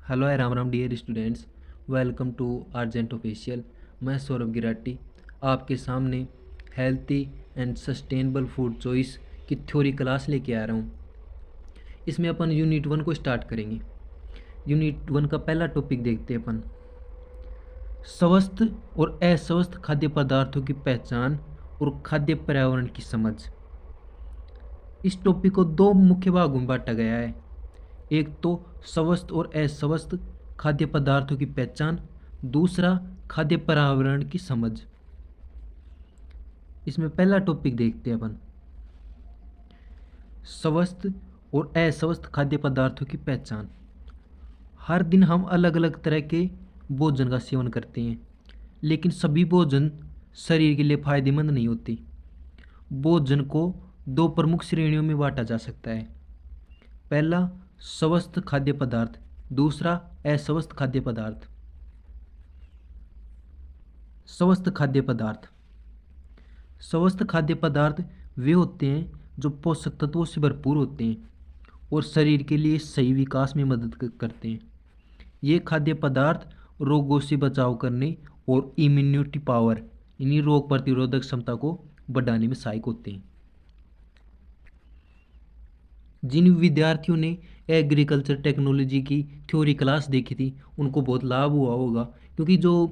Hello Ram Ram dear students. Welcome to urgent official. मैं सौरभ गिराटी आपके सामने healthy and sustainable food choice की थ्योरी क्लास लेके आ रहा हूँ। इसमें अपन यूनिट 1 को स्टार्ट करेंगे। यूनिट 1 का पहला टॉपिक देखते हैं अपन, स्वस्थ और अस्वस्थ खाद्य पदार्थों की पहचान और खाद्य पर्यावरण की समझ। इस टॉपिक को दो मुख्य भागों में बांटा गया है। एक तो स्वस्थ और अस्वस्थ खाद्य पदार्थों की पहचान, दूसरा खाद्य पर्यावरण की समझ। इसमें पहला टॉपिक देखते हैं अपन, स्वस्थ और अस्वस्थ खाद्य पदार्थों की पहचान। हर दिन हम अलग अलग तरह के भोजन का सेवन करते हैं, लेकिन सभी भोजन शरीर के लिए फायदेमंद नहीं होते। भोजन को दो प्रमुख श्रेणियों में बांटा जा सकता है। पहला स्वस्थ खाद्य पदार्थ, दूसरा अस्वस्थ खाद्य पदार्थ। स्वस्थ खाद्य पदार्थ, स्वस्थ खाद्य पदार्थ वे होते हैं जो पोषक तत्वों से भरपूर होते हैं और शरीर के लिए सही विकास में मदद करते हैं। ये खाद्य पदार्थ रोगों से बचाव करने और इम्यूनिटी पावर यानी रोग प्रतिरोधक क्षमता को बढ़ाने में सहायक होते हैं। जिन विद्यार्थियों ने एग्रीकल्चर टेक्नोलॉजी की थ्योरी क्लास देखी थी उनको बहुत लाभ हुआ होगा, क्योंकि जो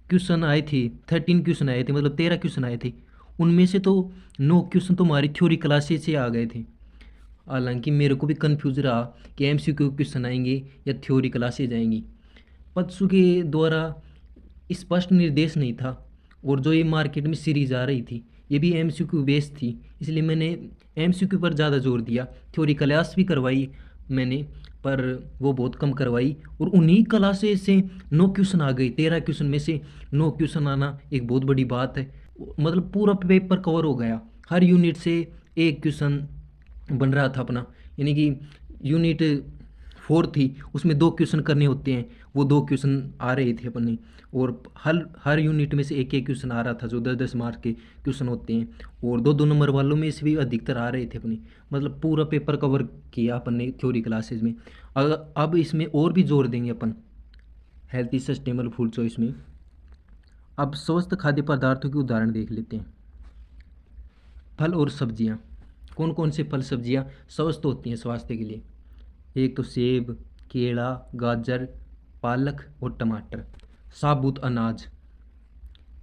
क्वेश्चन आए थे 13 क्वेश्चन आए थे, मतलब 13 क्वेश्चन आए थे, उनमें से तो 9 क्वेश्चन तो हमारी थ्योरी क्लासेस से आ गए थे। हालांकि मेरे को भी कन्फ्यूज रहा कि एमसीक्यू क्वेश्चन आएंगे या थ्योरी क्लासेस जाएंगी। पत्सु के द्वारा स्पष्ट निर्देश नहीं था, और जो ये मार्केट में सीरीज आ रही थी ये भी एमसीक्यू बेस्ड थी, इसलिए मैंने एमसीक्यू पर ज़्यादा जोर दिया। थ्योरी क्लास भी करवाई मैंने, पर वो बहुत कम करवाई, और उन्हीं क्लासेस से 9 क्वेश्चन आ गए। 13 क्वेश्चन में से 9 क्वेश्चन आना एक बहुत बड़ी बात है। मतलब पूरा पेपर कवर हो गया, हर यूनिट से एक क्वेश्चन बन रहा था अपना। यानी कि यूनिट 4 थी, उसमें 2 क्वेश्चन करने होते हैं, वो 2 क्वेश्चन आ रहे थे अपने, और हर हर यूनिट में से एक एक क्वेश्चन आ रहा था, जो 10-10 मार्क के क्वेश्चन होते हैं, और 2-2 नंबर वालों में से भी अधिकतर आ रहे थे अपने। मतलब पूरा पेपर कवर किया अपन ने थ्योरी क्लासेस में। अब इसमें और भी जोर देंगे अपन हेल्थी सस्टेनेबल फूड चॉइस में। अब स्वस्थ खाद्य पदार्थों के उदाहरण देख लेते हैं। फल और सब्जियां, कौन कौन से फल सब्जियां स्वस्थ होती हैं स्वास्थ्य के लिए? एक तो सेब, केला, गाजर, पालक और टमाटर। साबुत अनाज,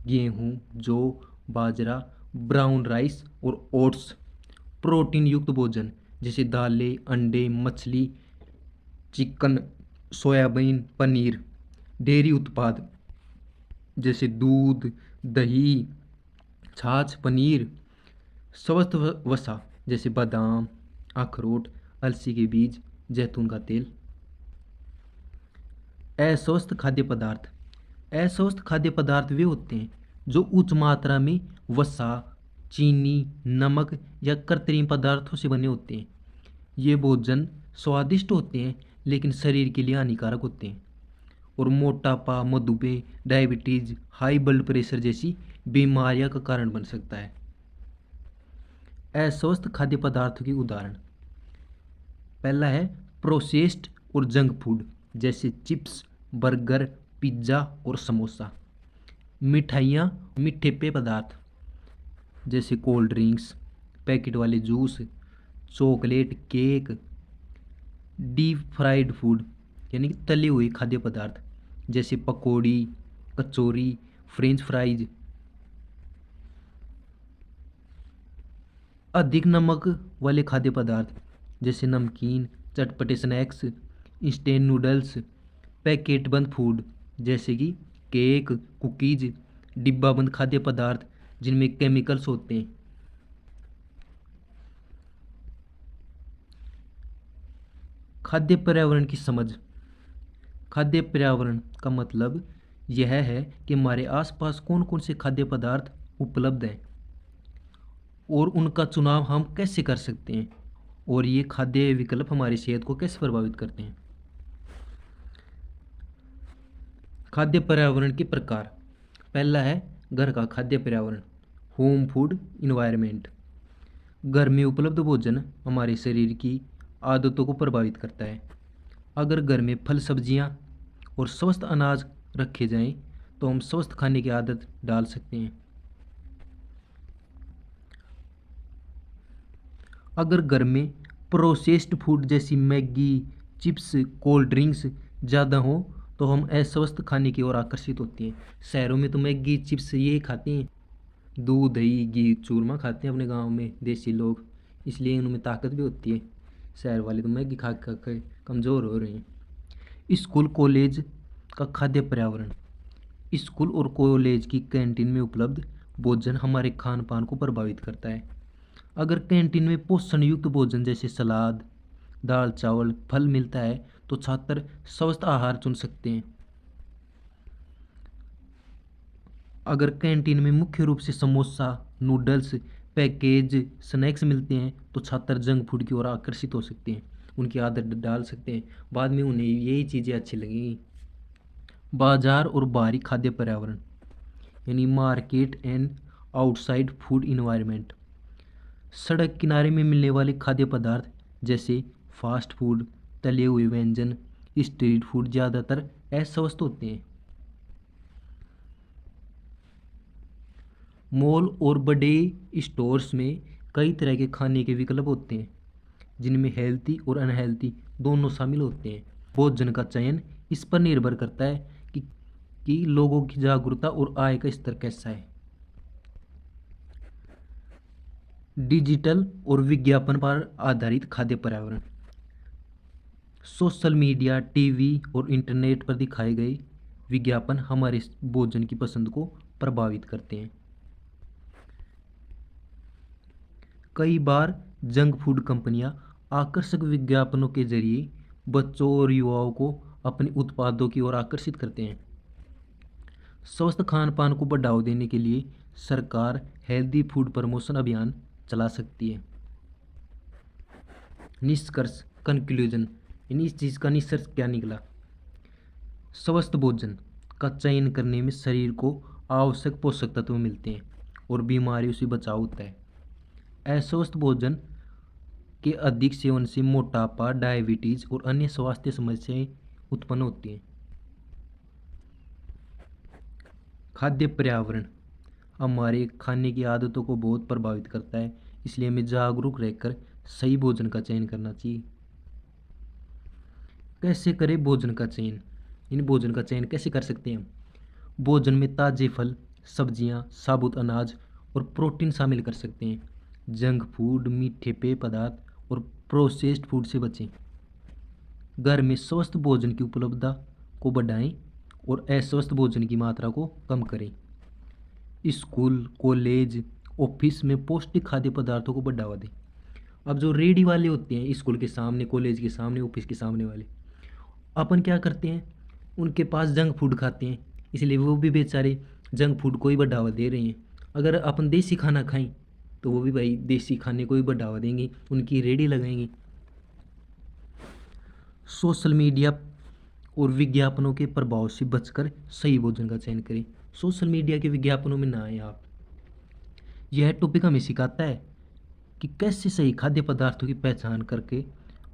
गेहूँ, जौ, बाजरा, ब्राउन राइस और ओट्स। प्रोटीन युक्त भोजन जैसे दालें, अंडे, मछली, चिकन, सोयाबीन, पनीर। डेयरी उत्पाद जैसे दूध, दही, छाछ, पनीर। स्वस्थ वसा जैसे बादाम, अखरोट, अलसी के बीज, जैतून का तेल। अस्वस्थ खाद्य पदार्थ, अस्वस्थ खाद्य पदार्थ वे होते हैं जो उच्च मात्रा में वसा, चीनी, नमक या कृत्रिम पदार्थों से बने होते हैं। ये भोजन स्वादिष्ट होते हैं लेकिन शरीर के लिए हानिकारक होते हैं, और मोटापा, मधुमेह, डायबिटीज, हाई ब्लड प्रेशर जैसी बीमारियों का कारण बन सकता है। अस्वस्थ खाद्य पदार्थों के उदाहरण, पहला है प्रोसेस्ड और जंक फूड जैसे चिप्स, बर्गर, पिज्ज़ा और समोसा। मिठाइयाँ, मीठे पेय पदार्थ जैसे कोल्ड ड्रिंक्स, पैकेट वाले juice, chocolate, cake. Deep fried food यानी कि तले हुए खाद्य पदार्थ जैसे पकौड़ी, कचौरी, फ्रेंच फ्राइज। अधिक नमक वाले खाद्य पदार्थ जैसे नमकीन, चटपटे स्नैक्स, इंस्टेंट नूडल्स। पैकेट बंद फूड जैसे कि केक, कुकीज, डिब्बा बंद खाद्य पदार्थ जिनमें केमिकल्स होते हैं। खाद्य पर्यावरण की समझ, खाद्य पर्यावरण का मतलब यह है कि हमारे आसपास कौन कौन से खाद्य पदार्थ उपलब्ध हैं और उनका चुनाव हम कैसे कर सकते हैं, और ये खाद्य विकल्प हमारी सेहत को कैसे प्रभावित करते हैं। खाद्य पर्यावरण के प्रकार, पहला है घर का खाद्य पर्यावरण, होम फूड इन्वायरमेंट। घर में उपलब्ध भोजन हमारे शरीर की आदतों को प्रभावित करता है। अगर घर में फल सब्जियां और स्वस्थ अनाज रखे जाएं तो हम स्वस्थ खाने की आदत डाल सकते हैं। अगर घर में प्रोसेस्ड फूड जैसी मैगी, चिप्स, कोल्ड ड्रिंक्स ज़्यादा हो तो हम अस्वस्थ खाने की ओर आकर्षित होते हैं। शहरों में तो मैगी, चिप्स ये खाते हैं, दूध, दही, घी, चूरमा खाते हैं अपने गांव में देसी लोग, इसलिए उनमें ताकत भी होती है। शहर वाले तो मैगी खा खा के कमज़ोर हो रहे हैं। स्कूल कॉलेज का खाद्य पर्यावरण। स्कूल और कॉलेज की कैंटीन में उपलब्ध भोजन हमारे खान पान को प्रभावित करता है। अगर कैंटीन में पोषण युक्त भोजन जैसे सलाद, दाल, चावल, फल मिलता है तो छात्र स्वस्थ आहार चुन सकते हैं। अगर कैंटीन में मुख्य रूप से समोसा, नूडल्स, पैकेज स्नैक्स मिलते हैं तो छात्र जंक फूड की ओर आकर्षित हो सकते हैं, उनकी आदत डाल सकते हैं, बाद में उन्हें यही चीज़ें अच्छी लगेंगी। बाजार और बाहरी खाद्य पर्यावरण यानी market and outside food environment. सड़क किनारे में मिलने वाले खाद्य पदार्थ जैसे फास्ट फूड, तले हुए व्यंजन, स्ट्रीट फूड ज़्यादातर अस्वस्थ होते हैं। मॉल और बड़े स्टोर्स में कई तरह के खाने के विकल्प होते हैं जिनमें हेल्थी और अनहेल्थी दोनों शामिल होते हैं। भोजन का चयन इस पर निर्भर करता है कि लोगों की जागरूकता और आय का स्तर कैसा है। डिजिटल और विज्ञापन पर आधारित खाद्य पर्यावरण। सोशल मीडिया, टीवी और इंटरनेट पर दिखाए गए विज्ञापन हमारे भोजन की पसंद को प्रभावित करते हैं। कई बार जंक फूड कंपनियां आकर्षक विज्ञापनों के जरिए बच्चों और युवाओं को अपने उत्पादों की ओर आकर्षित करते हैं। स्वस्थ खान पान को बढ़ावा देने के लिए सरकार हेल्दी फूड प्रमोशन अभियान चला सकती है। निष्कर्ष, कंक्लूजन, यानी इस चीज़ का निष्कर्ष क्या निकला। स्वस्थ भोजन का चयन करने में शरीर को आवश्यक पोषक तत्व मिलते हैं और बीमारियों से बचाव होता है। अस्वस्थ भोजन के अधिक सेवन से मोटापा, डायबिटीज और अन्य स्वास्थ्य समस्याएं उत्पन्न होती हैं। खाद्य पर्यावरण हमारे खाने की आदतों को बहुत प्रभावित करता है, इसलिए हमें जागरूक रहकर सही भोजन का चयन करना चाहिए। कैसे करें भोजन का चयन, इन भोजन का चयन कैसे कर सकते हैं हम। भोजन में ताज़े फल, सब्जियां, साबुत अनाज और प्रोटीन शामिल कर सकते हैं। जंक फूड, मीठे पेय पदार्थ और प्रोसेस्ड फूड से बचें। घर में स्वस्थ भोजन की उपलब्धता को बढ़ाएं और अस्वस्थ भोजन की मात्रा को कम करें। स्कूल, कॉलेज, ऑफिस में पौष्टिक खाद्य पदार्थों को बढ़ावा दें। अब जो रेडी वाले होते हैं स्कूल के सामने, कॉलेज के सामने, ऑफिस के सामने वाले, अपन क्या करते हैं, उनके पास जंक फूड खाते हैं, इसलिए वो भी बेचारे जंक फूड को ही बढ़ावा दे रहे हैं। अगर अपन देसी खाना खाएं तो वो भी भाई देसी खाने को ही बढ़ावा देंगे, उनकी रेडी लगाएंगे। सोशल मीडिया और विज्ञापनों के प्रभाव से बचकर सही भोजन का चयन करें। सोशल मीडिया के विज्ञापनों में ना आए आप। यह टॉपिक हमें सिखाता है कि कैसे सही खाद्य पदार्थों की पहचान करके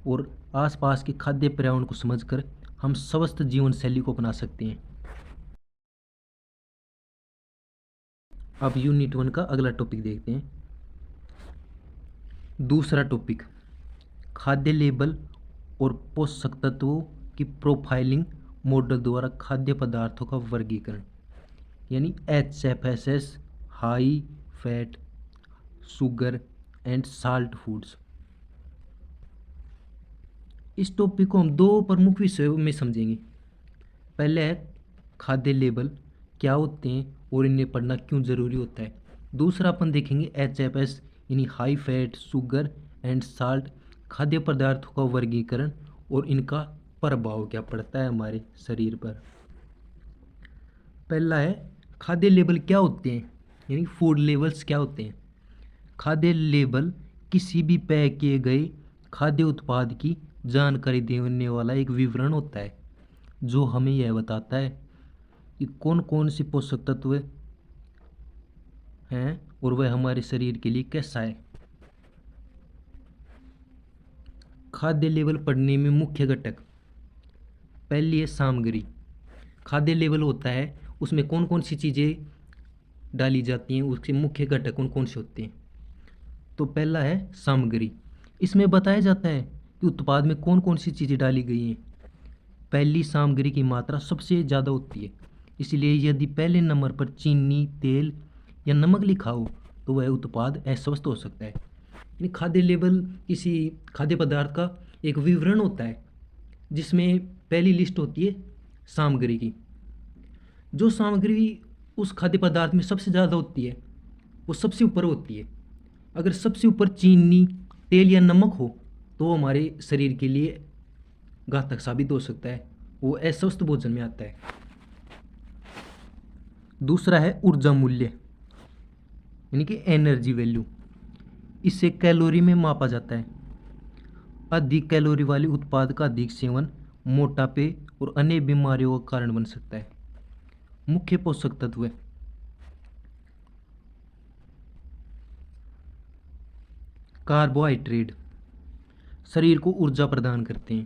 और आसपास के खाद्य पर्यावरण को समझकर हम स्वस्थ जीवन शैली को अपना सकते हैं। अब यूनिट 1 का अगला टॉपिक देखते हैं। दूसरा टॉपिक, खाद्य लेबल और पोषक तत्वों की प्रोफाइलिंग मॉडल द्वारा खाद्य पदार्थों का वर्गीकरण, यानी HFSS, high fat, sugar and salt foods. इस टॉपिक को हम दो प्रमुख विषयों में समझेंगे। पहले है खाद्य लेबल क्या होते हैं और इन्हें पढ़ना क्यों ज़रूरी होता है। दूसरा अपन देखेंगे HFS यानी high fat, sugar and salt खाद्य पदार्थों का वर्गीकरण और इनका प्रभाव क्या पड़ता है हमारे शरीर पर। पहला है खाद्य लेबल क्या होते हैं, यानी फूड लेबल्स क्या होते हैं। खाद्य लेबल किसी भी पैक किए गए खाद्य उत्पाद की जानकारी देने वाला एक विवरण होता है जो हमें यह बताता है कि कौन कौन से पोषक तत्व हैं और वह हमारे शरीर के लिए कैसा है। खाद्य लेबल पढ़ने में मुख्य घटक पहली है सामग्री। खाद्य लेबल होता है, उसमें कौन कौन सी चीज़ें डाली जाती हैं, उसके मुख्य घटक कौन कौन से होते हैं। तो पहला है सामग्री। इसमें बताया जाता है कि उत्पाद में कौन कौन सी चीज़ें डाली गई हैं। पहली सामग्री की मात्रा सबसे ज़्यादा होती है, इसलिए यदि पहले नंबर पर चीनी, तेल या नमक लिखा हो तो वह उत्पाद अस्वस्थ हो सकता है। यानी खाद्य लेबल किसी खाद्य पदार्थ का एक विवरण होता है, जिसमें पहली लिस्ट होती है सामग्री की। जो सामग्री उस खाद्य पदार्थ में सबसे ज़्यादा होती है वो सबसे ऊपर होती है। अगर सबसे ऊपर चीनी, तेल या नमक हो तो वो हमारे शरीर के लिए घातक साबित हो सकता है, वो अस्वस्थ भोजन में आता है। दूसरा है ऊर्जा मूल्य, यानी कि एनर्जी वैल्यू। इसे कैलोरी में मापा जाता है। अधिक कैलोरी वाले उत्पाद का अधिक सेवन मोटापे और अन्य बीमारियों का कारण बन सकता है। मुख्य पोषक तत्व, कार्बोहाइड्रेट शरीर को ऊर्जा प्रदान करते हैं।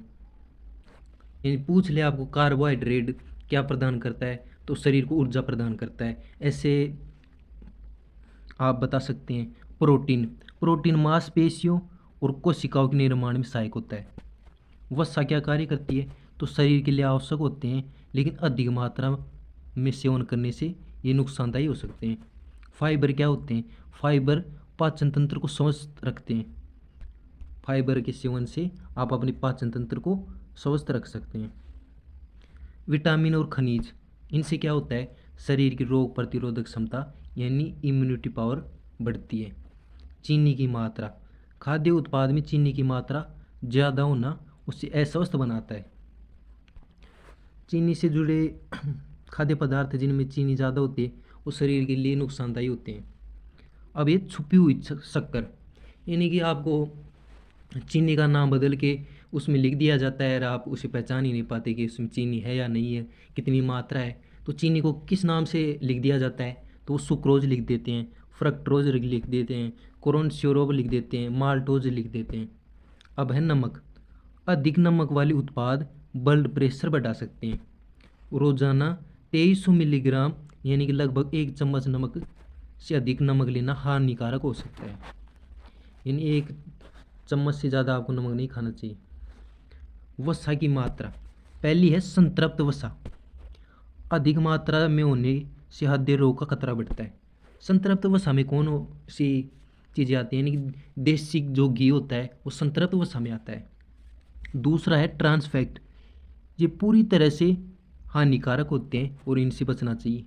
यानी पूछ ले आपको कार्बोहाइड्रेट क्या प्रदान करता है, तो शरीर को ऊर्जा प्रदान करता है। ऐसे आप बता सकते हैं प्रोटीन। प्रोटीन मांसपेशियों और कोशिकाओं के निर्माण में सहायक होता है। वसा क्या कार्य करती है, तो शरीर के लिए आवश्यक होते हैं, लेकिन अधिक मात्रा में सेवन करने से ये नुकसानदायी हो सकते हैं। फाइबर क्या होते हैं, फाइबर पाचन तंत्र को स्वस्थ रखते हैं। फाइबर के सेवन से आप अपने पाचन तंत्र को स्वस्थ रख सकते हैं। विटामिन और खनिज, इनसे क्या होता है, शरीर की रोग प्रतिरोधक क्षमता यानी इम्यूनिटी पावर बढ़ती है। चीनी की मात्रा, खाद्य उत्पाद में चीनी की मात्रा ज़्यादा होना उसे अस्वस्थ बनाता है। चीनी से जुड़े खाद्य पदार्थ जिनमें चीनी ज़्यादा होती है वो शरीर के लिए नुकसानदायी होते हैं। अब ये छुपी हुई शक्कर, यानी कि आपको चीनी का नाम बदल के उसमें लिख दिया जाता है और आप उसे पहचान ही नहीं पाते कि उसमें चीनी है या नहीं है, कितनी मात्रा है। तो चीनी को किस नाम से लिख दिया जाता है, तो वो सुक्रोज लिख देते हैं, फ्रक्टोज लिख देते हैं, कोरोन सिरोप लिख देते हैं, माल्टोज लिख देते हैं। अब है नमक। अधिक नमक वाले उत्पाद ब्लड प्रेशर बढ़ा सकते हैं। रोजाना 2300 मिलीग्राम यानी कि लगभग 1 चम्मच नमक से अधिक नमक लेना हानिकारक हो सकता है। यानी 1 चम्मच से ज़्यादा आपको नमक नहीं खाना चाहिए। वसा की मात्रा, पहली है संतृप्त वसा। अधिक मात्रा में होने से हृदय रोग का खतरा बढ़ता है। संतृप्त वसा में कौन सी चीज़ें आती हैं, यानी कि देसी जो घी होता है वो संतृप्त वसा में आता है। दूसरा है ट्रांस फैट, ये पूरी तरह से हानिकारक होते हैं और इनसे बचना चाहिए।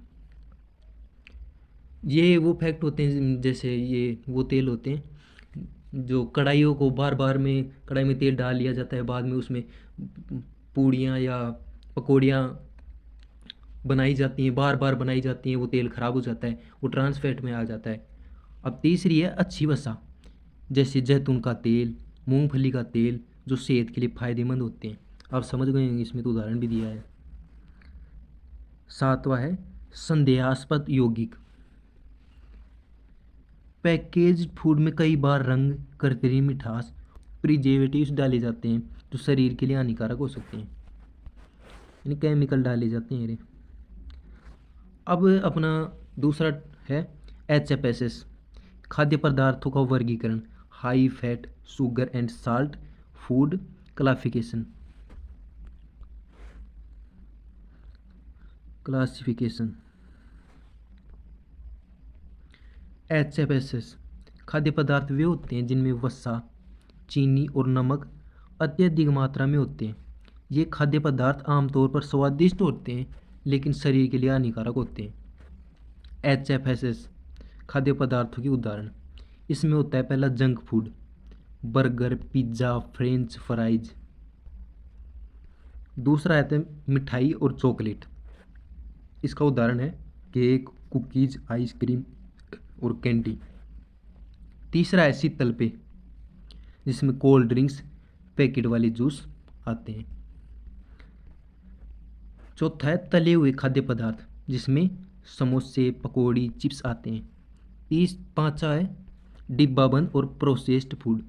ये वो फैक्ट होते हैं, जैसे ये वो तेल होते हैं जो कढ़ाइयों को बार बार में कढ़ाई में तेल डाल लिया जाता है, बाद में उसमें पूड़ियाँ या पकौड़ियाँ बनाई जाती हैं, बार बार बनाई जाती हैं, वो तेल ख़राब हो जाता है, वो ट्रांस फैट में आ जाता है। अब तीसरी है अच्छी वसा, जैसे जैतून का तेल, मूंगफली का तेल, जो सेहत के लिए फ़ायदेमंद होते हैं। आप समझ गए होंगे, इसमें तो उदाहरण भी दिया है। सातवां है संदेहास्पद यौगिक। पैकेज फूड में कई बार रंग, कृत्रिम मिठास, प्रिजर्वेटिव्स डाले जाते हैं जो शरीर के लिए हानिकारक हो सकते हैं, यानी केमिकल डाले जाते हैं। अब अपना दूसरा है HFSS, खाद्य पदार्थों का वर्गीकरण, high fat, sugar and salt food classification. HFSS खाद्य पदार्थ वे होते हैं जिनमें वसा, चीनी और नमक अत्यधिक मात्रा में होते हैं। ये खाद्य पदार्थ आमतौर पर स्वादिष्ट होते हैं लेकिन शरीर के लिए हानिकारक होते हैं। HFSS खाद्य पदार्थों के उदाहरण, इसमें होता है पहला junk food, burger, pizza, French fries. दूसरा आता है मिठाई और चॉकलेट, इसका उदाहरण है केक, कुकीज़, आइसक्रीम और कैंडी। तीसरा है शीतल पेय, जिसमें कोल्ड ड्रिंक्स, पैकेट वाले जूस आते हैं। चौथा है तले हुए खाद्य पदार्थ, जिसमें समोसे, पकौड़ी, चिप्स आते हैं। पांचवा है डिब्बाबंद और प्रोसेस्ड फूड,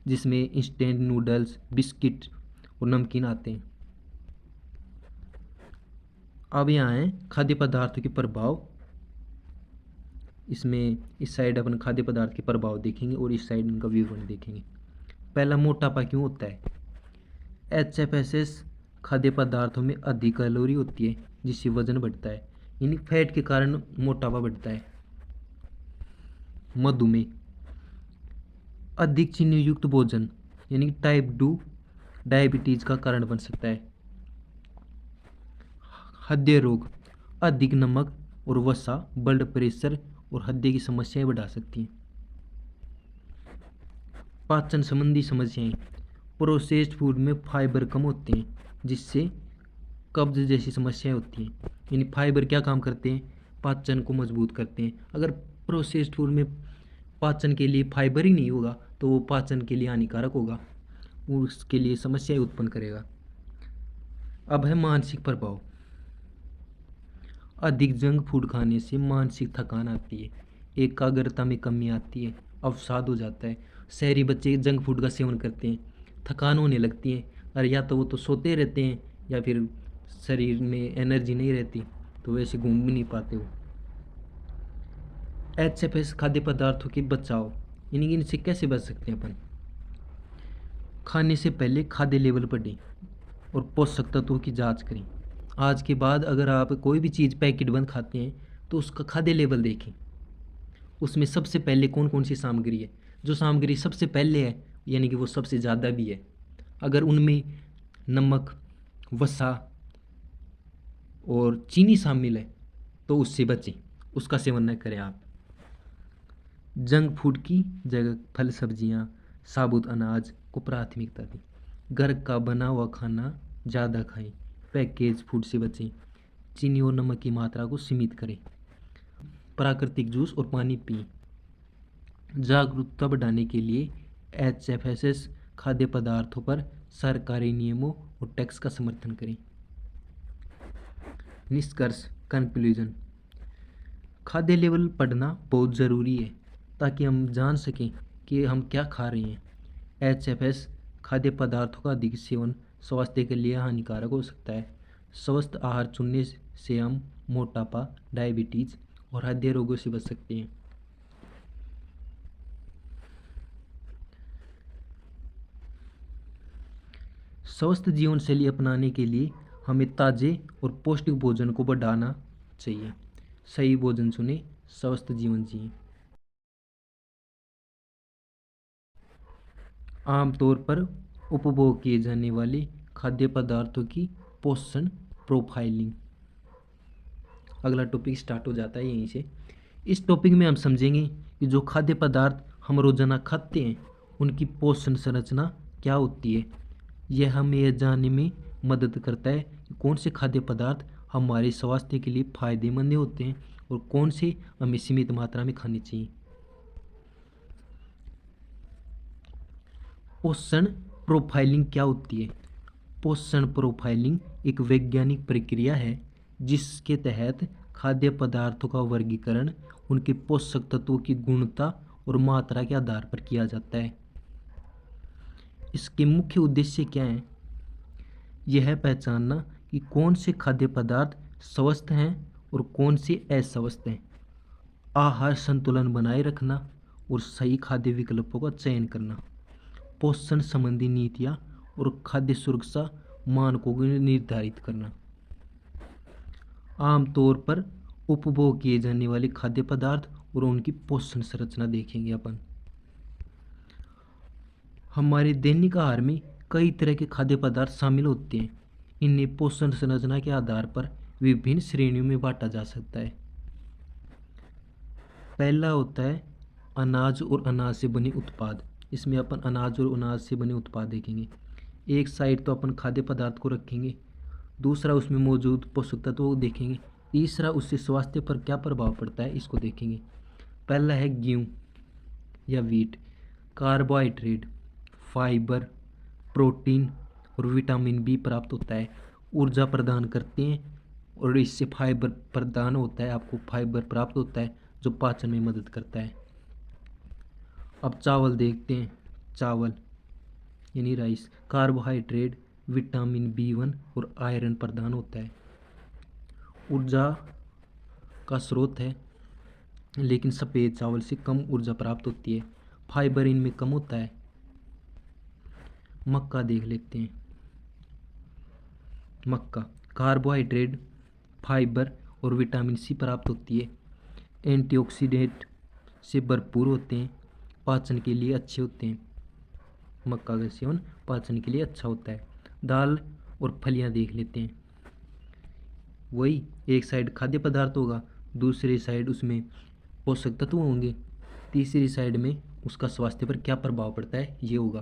जिसमें इंस्टेंट नूडल्स, बिस्किट और नमकीन आते हैं। अब यहाँ है खाद्य पदार्थों के प्रभाव। इसमें इस साइड अपन खाद्य पदार्थ के प्रभाव देखेंगे और इस साइड इनका विवरण देखेंगे। पहला, मोटापा क्यों होता है। HFSS खाद्य पदार्थों में अधिक कैलोरी होती है जिससे वजन बढ़ता है, यानी फैट के कारण मोटापा बढ़ता है। मधुमेह, अधिक चीनी युक्त भोजन यानी टाइप 2 डायबिटीज का कारण बन सकता है। हृदय रोग, अधिक नमक और वसा ब्लड प्रेशर और हृदय की समस्याएं बढ़ा सकती हैं। पाचन संबंधी समस्याएं, प्रोसेस्ड फूड में फाइबर कम होते हैं जिससे कब्ज जैसी समस्याएं होती हैं। यानी फाइबर क्या काम करते हैं, पाचन को मजबूत करते हैं। अगर प्रोसेस्ड फूड में पाचन के लिए फाइबर ही नहीं होगा तो वो पाचन के लिए हानिकारक होगा, उसके लिए समस्याएं उत्पन्न करेगा। अब है मानसिक प्रभाव। अधिक जंक फूड खाने से मानसिक थकान आती है, एकाग्रता में कमी आती है, अवसाद हो जाता है। शहरी बच्चे जंक फूड का सेवन करते हैं, थकान होने लगती है, और या तो वो तो सोते रहते हैं या फिर शरीर में एनर्जी नहीं रहती तो वैसे घूम भी नहीं पाते वो। HFS खाद्य पदार्थों के बचाव, यानी कि इनसे कैसे बच सकते हैं अपन। खाने से पहले खाद्य लेवल पढ़ें और पोषक तत्वों की जांच करें। आज के बाद अगर आप कोई भी चीज़ पैकेट बंद खाते हैं तो उसका खाद्य लेवल देखें, उसमें सबसे पहले कौन कौन सी सामग्री है। जो सामग्री सबसे पहले है यानी कि वो सबसे ज़्यादा भी है। अगर उनमें नमक, वसा और चीनी शामिल है तो उससे बचें, उसका सेवन न करें आप। जंक फूड की जगह फल सब्जियां, साबुत अनाज को प्राथमिकता दें। घर का बना हुआ खाना ज़्यादा खाएं, पैकेज फूड से बचें। चीनी और नमक की मात्रा को सीमित करें। प्राकृतिक जूस और पानी पिएं। जागरूकता बढ़ाने के लिए HFSS खाद्य पदार्थों पर सरकारी नियमों और टैक्स का समर्थन करें। निष्कर्ष, कंक्लूजन, खाद्य लेवल पढ़ना बहुत ज़रूरी है ताकि हम जान सकें कि हम क्या खा रहे हैं। HFS खाद्य पदार्थों का अधिक सेवन स्वास्थ्य के लिए हानिकारक हो सकता है। स्वस्थ आहार चुनने से हम मोटापा, डायबिटीज़ और हृदय रोगों से बच सकते हैं। स्वस्थ जीवन शैली अपनाने के लिए हमें ताज़े और पौष्टिक भोजन को बढ़ाना चाहिए। सही भोजन चुनें, स्वस्थ जीवन जिएं। आमतौर पर उपभोग किए जाने वाले खाद्य पदार्थों की पोषण प्रोफाइलिंग। अगला टॉपिक स्टार्ट हो जाता है यहीं से। इस टॉपिक में हम समझेंगे कि जो खाद्य पदार्थ हम रोजाना खाते हैं उनकी पोषण संरचना क्या होती है। यह हमें यह जानने में मदद करता है कि कौन से खाद्य पदार्थ हमारे स्वास्थ्य के लिए फायदेमंद होते हैं और कौन से हमें सीमित मात्रा में खाने चाहिए। पोषण प्रोफाइलिंग क्या होती है। पोषण प्रोफाइलिंग एक वैज्ञानिक प्रक्रिया है जिसके तहत खाद्य पदार्थों का वर्गीकरण उनके पोषक तत्वों की गुणवत्ता और मात्रा के आधार पर किया जाता है। इसके मुख्य उद्देश्य क्या हैं। यह पहचानना कि कौन से खाद्य पदार्थ स्वस्थ हैं और कौन से अस्वस्थ हैं, आहार संतुलन बनाए रखना और सही खाद्य विकल्पों का चयन करना, पोषण संबंधी नीतियाँ और खाद्य सुरक्षा मानकों को निर्धारित करना। आमतौर पर उपभोग किए जाने वाले खाद्य पदार्थ और उनकी पोषण संरचना देखेंगे अपन। हमारे दैनिक आहार में कई तरह के खाद्य पदार्थ शामिल होते हैं। इन्हें पोषण संरचना के आधार पर विभिन्न श्रेणियों में बांटा जा सकता है। पहला होता है अनाज और अनाज से बने उत्पाद। इसमें अपन अनाज और अनाज से बने उत्पाद देखेंगे। एक साइड तो अपन खाद्य पदार्थ को रखेंगे, दूसरा उसमें मौजूद पोषक तत्वों को देखेंगे, तीसरा उससे स्वास्थ्य पर क्या प्रभाव पड़ता है इसको देखेंगे। पहला है गेहूँ या वीट। कार्बोहाइड्रेट, फाइबर, प्रोटीन और विटामिन बी प्राप्त होता है, ऊर्जा प्रदान करते हैं और इससे फाइबर प्रदान होता है, आपको फाइबर प्राप्त होता है जो पाचन में मदद करता है। अब चावल देखते हैं। चावल यानी राइस, कार्बोहाइड्रेट, विटामिन B1 और आयरन प्रदान होता है, ऊर्जा का स्रोत है, लेकिन सफ़ेद चावल से कम ऊर्जा प्राप्त होती है। फाइबर इनमें कम होता है। मक्का देख लेते हैं। मक्का कार्बोहाइड्रेट, फाइबर और विटामिन सी प्राप्त होती है। एंटीऑक्सीडेंट से भरपूर होते हैं, पाचन के लिए अच्छे होते हैं। मक्का का सेवन पाचन के लिए अच्छा होता है। दाल और फलियां देख लेते हैं। वही एक साइड खाद्य पदार्थ होगा, दूसरी साइड उसमें पोषक तत्व होंगे, तीसरी साइड में उसका स्वास्थ्य पर क्या प्रभाव पड़ता है ये होगा।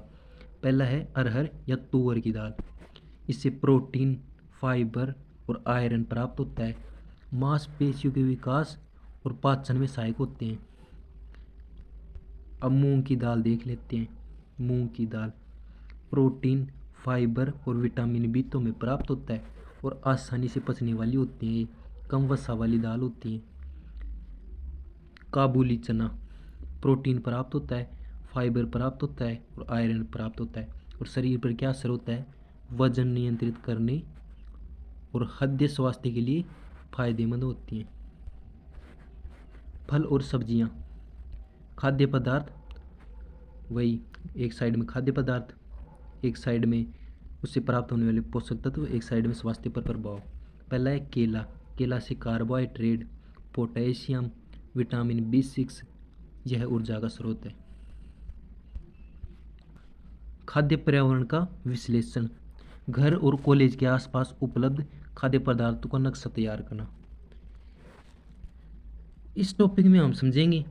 पहला है अरहर या तुअर की दाल। इससे प्रोटीन, फाइबर और आयरन प्राप्त होता है। मांसपेशियों के विकास और पाचन में सहायक होते हैं। अब मूंग की दाल देख लेते हैं। मूंग की दाल प्रोटीन, फाइबर और विटामिन बी तो में प्राप्त होता है और आसानी से पचने वाली होती है। कम वसा वाली दाल होती है। काबुली चना प्रोटीन प्राप्त होता है, फाइबर प्राप्त होता है और आयरन प्राप्त होता है। और शरीर पर क्या असर होता है? वजन नियंत्रित करने और हृदय स्वास्थ्य के लिए फायदेमंद होती हैं। फल और सब्जियां खाद्य पदार्थ, वही एक साइड में खाद्य पदार्थ, एक साइड में उससे प्राप्त होने वाले पोषक तत्व, एक साइड में स्वास्थ्य पर प्रभाव। पहला है केला। केला से कार्बोहाइड्रेट, पोटेशियम, विटामिन B6, यह ऊर्जा का स्रोत है। खाद्य पर्यावरण का विश्लेषण, घर और कॉलेज के आसपास उपलब्ध खाद्य पदार्थों का नक्शा तैयार करना। इस टॉपिक में हम समझेंगे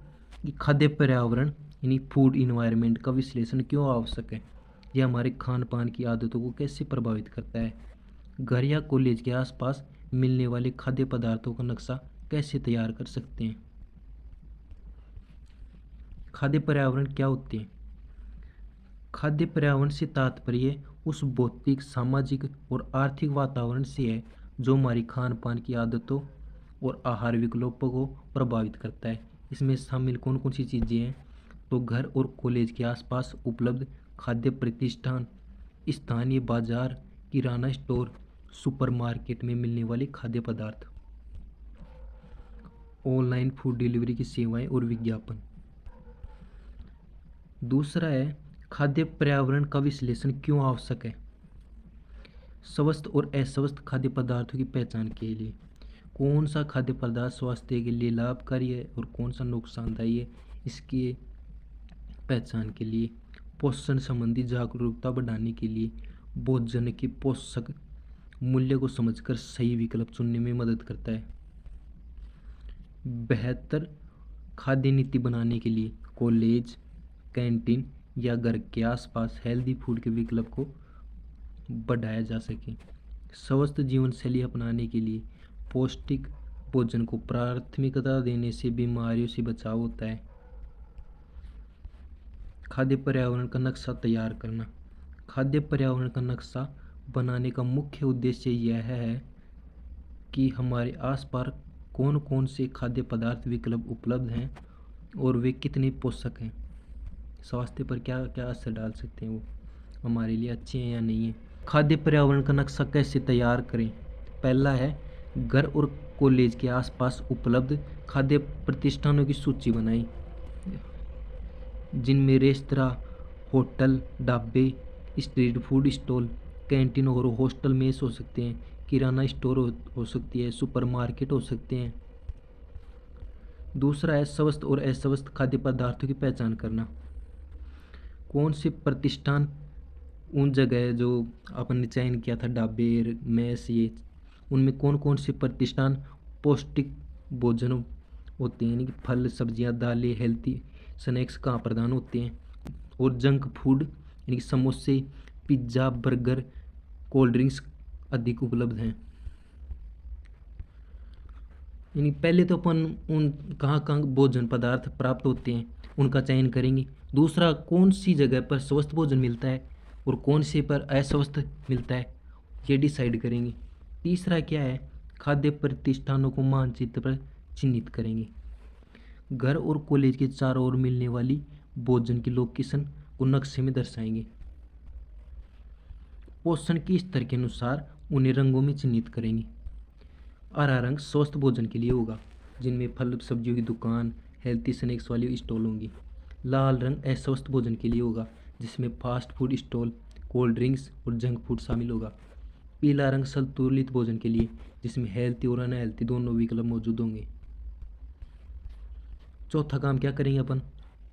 कि खाद्य पर्यावरण यानी फूड इन्वायरमेंट का विश्लेषण क्यों आवश्यक है, यह हमारे खान पान की आदतों को कैसे प्रभावित करता है। घर या कॉलेज के आसपास मिलने वाले खाद्य पदार्थों का नक्शा कैसे तैयार कर सकते हैं। खाद्य पर्यावरण क्या होते हैं? खाद्य पर्यावरण से तात्पर्य उस भौतिक, सामाजिक और आर्थिक वातावरण से है जो हमारी खान पान की आदतों और आहार विकल्पों को प्रभावित करता है। इसमें शामिल कौन कौन सी चीज़ें हैं? तो घर और कॉलेज के आसपास उपलब्ध खाद्य प्रतिष्ठान, स्थानीय बाजार, किराना स्टोर, सुपरमार्केट में मिलने वाले खाद्य पदार्थ, ऑनलाइन फूड डिलीवरी की सेवाएं और विज्ञापन। दूसरा है खाद्य पर्यावरण का विश्लेषण क्यों आवश्यक है। स्वस्थ और अस्वस्थ खाद्य पदार्थों की पहचान के लिए, कौन सा खाद्य पदार्थ स्वास्थ्य के लिए लाभकारी है और कौन सा नुकसानदायी है, इसकी पहचान के लिए। पोषण संबंधी जागरूकता बढ़ाने के लिए भोजन के पोषक मूल्य को समझकर सही विकल्प चुनने में मदद करता है। बेहतर खाद्य नीति बनाने के लिए कॉलेज, कैंटीन या घर के आसपास हेल्दी फूड के विकल्प को बढ़ाया जा सके। स्वस्थ जीवन शैली अपनाने के लिए पौष्टिक भोजन को प्राथमिकता देने से बीमारियों से बचाव होता है। खाद्य पर्यावरण का नक्शा तैयार करना। खाद्य पर्यावरण का नक्शा बनाने का मुख्य उद्देश्य यह है कि हमारे आसपास कौन कौन से खाद्य पदार्थ विकल्प उपलब्ध हैं और वे कितने पोषक हैं, स्वास्थ्य पर क्या क्या असर डाल सकते हैं, वो हमारे लिए अच्छे हैं या नहीं है। खाद्य पर्यावरण का नक्शा कैसे तैयार करें? पहला है घर और कॉलेज के आसपास उपलब्ध खाद्य प्रतिष्ठानों की सूची बनाएं, जिनमें रेस्तरां, होटल, ढाबे, स्ट्रीट फूड स्टॉल, कैंटीन और हॉस्टल मेस हो सकते हैं, किराना स्टोर हो सकती है, सुपरमार्केट हो सकते हैं। दूसरा है स्वस्थ और अस्वस्थ खाद्य पदार्थों की पहचान करना। कौन से प्रतिष्ठान, उन जगह जो अपन ने चयन किया था, ढाबे, मेस, ये उनमें कौन कौन से प्रतिष्ठान पौष्टिक भोजन होते हैं, यानी कि फल, सब्जियां, दालें, हेल्थी स्नैक्स कहाँ प्रदान होते हैं। और जंक फूड यानी कि समोसे, पिज्ज़ा, बर्गर, कोल्ड ड्रिंक्स अधिक उपलब्ध हैं। यानी पहले तो अपन उन कहाँ कहाँ भोजन पदार्थ प्राप्त होते हैं उनका चयन करेंगे। दूसरा, कौन सी जगह पर स्वस्थ भोजन मिलता है और कौन से पर अस्वस्थ मिलता है, ये डिसाइड करेंगे। तीसरा क्या है, खाद्य प्रतिष्ठानों को मानचित्र पर चिन्हित करेंगे। घर और कॉलेज के चारों ओर मिलने वाली भोजन की लोकेशन को नक्शे में दर्शाएंगे। पोषण के स्तर के अनुसार उन्हें रंगों में चिन्हित करेंगे। हरा रंग स्वस्थ भोजन के लिए होगा, जिनमें फल सब्जियों की दुकान, हेल्थी स्नैक्स वाली स्टॉल होंगी। लाल रंग अस्वस्थ भोजन के लिए होगा, जिसमें fast food stall, cold drinks और जंक फूड शामिल होगा। पीला रंग संतुलित भोजन के लिए, जिसमें हेल्थी और अनहेल्थी दोनों विकल्प मौजूद होंगे। चौथा काम क्या करेंगे अपन,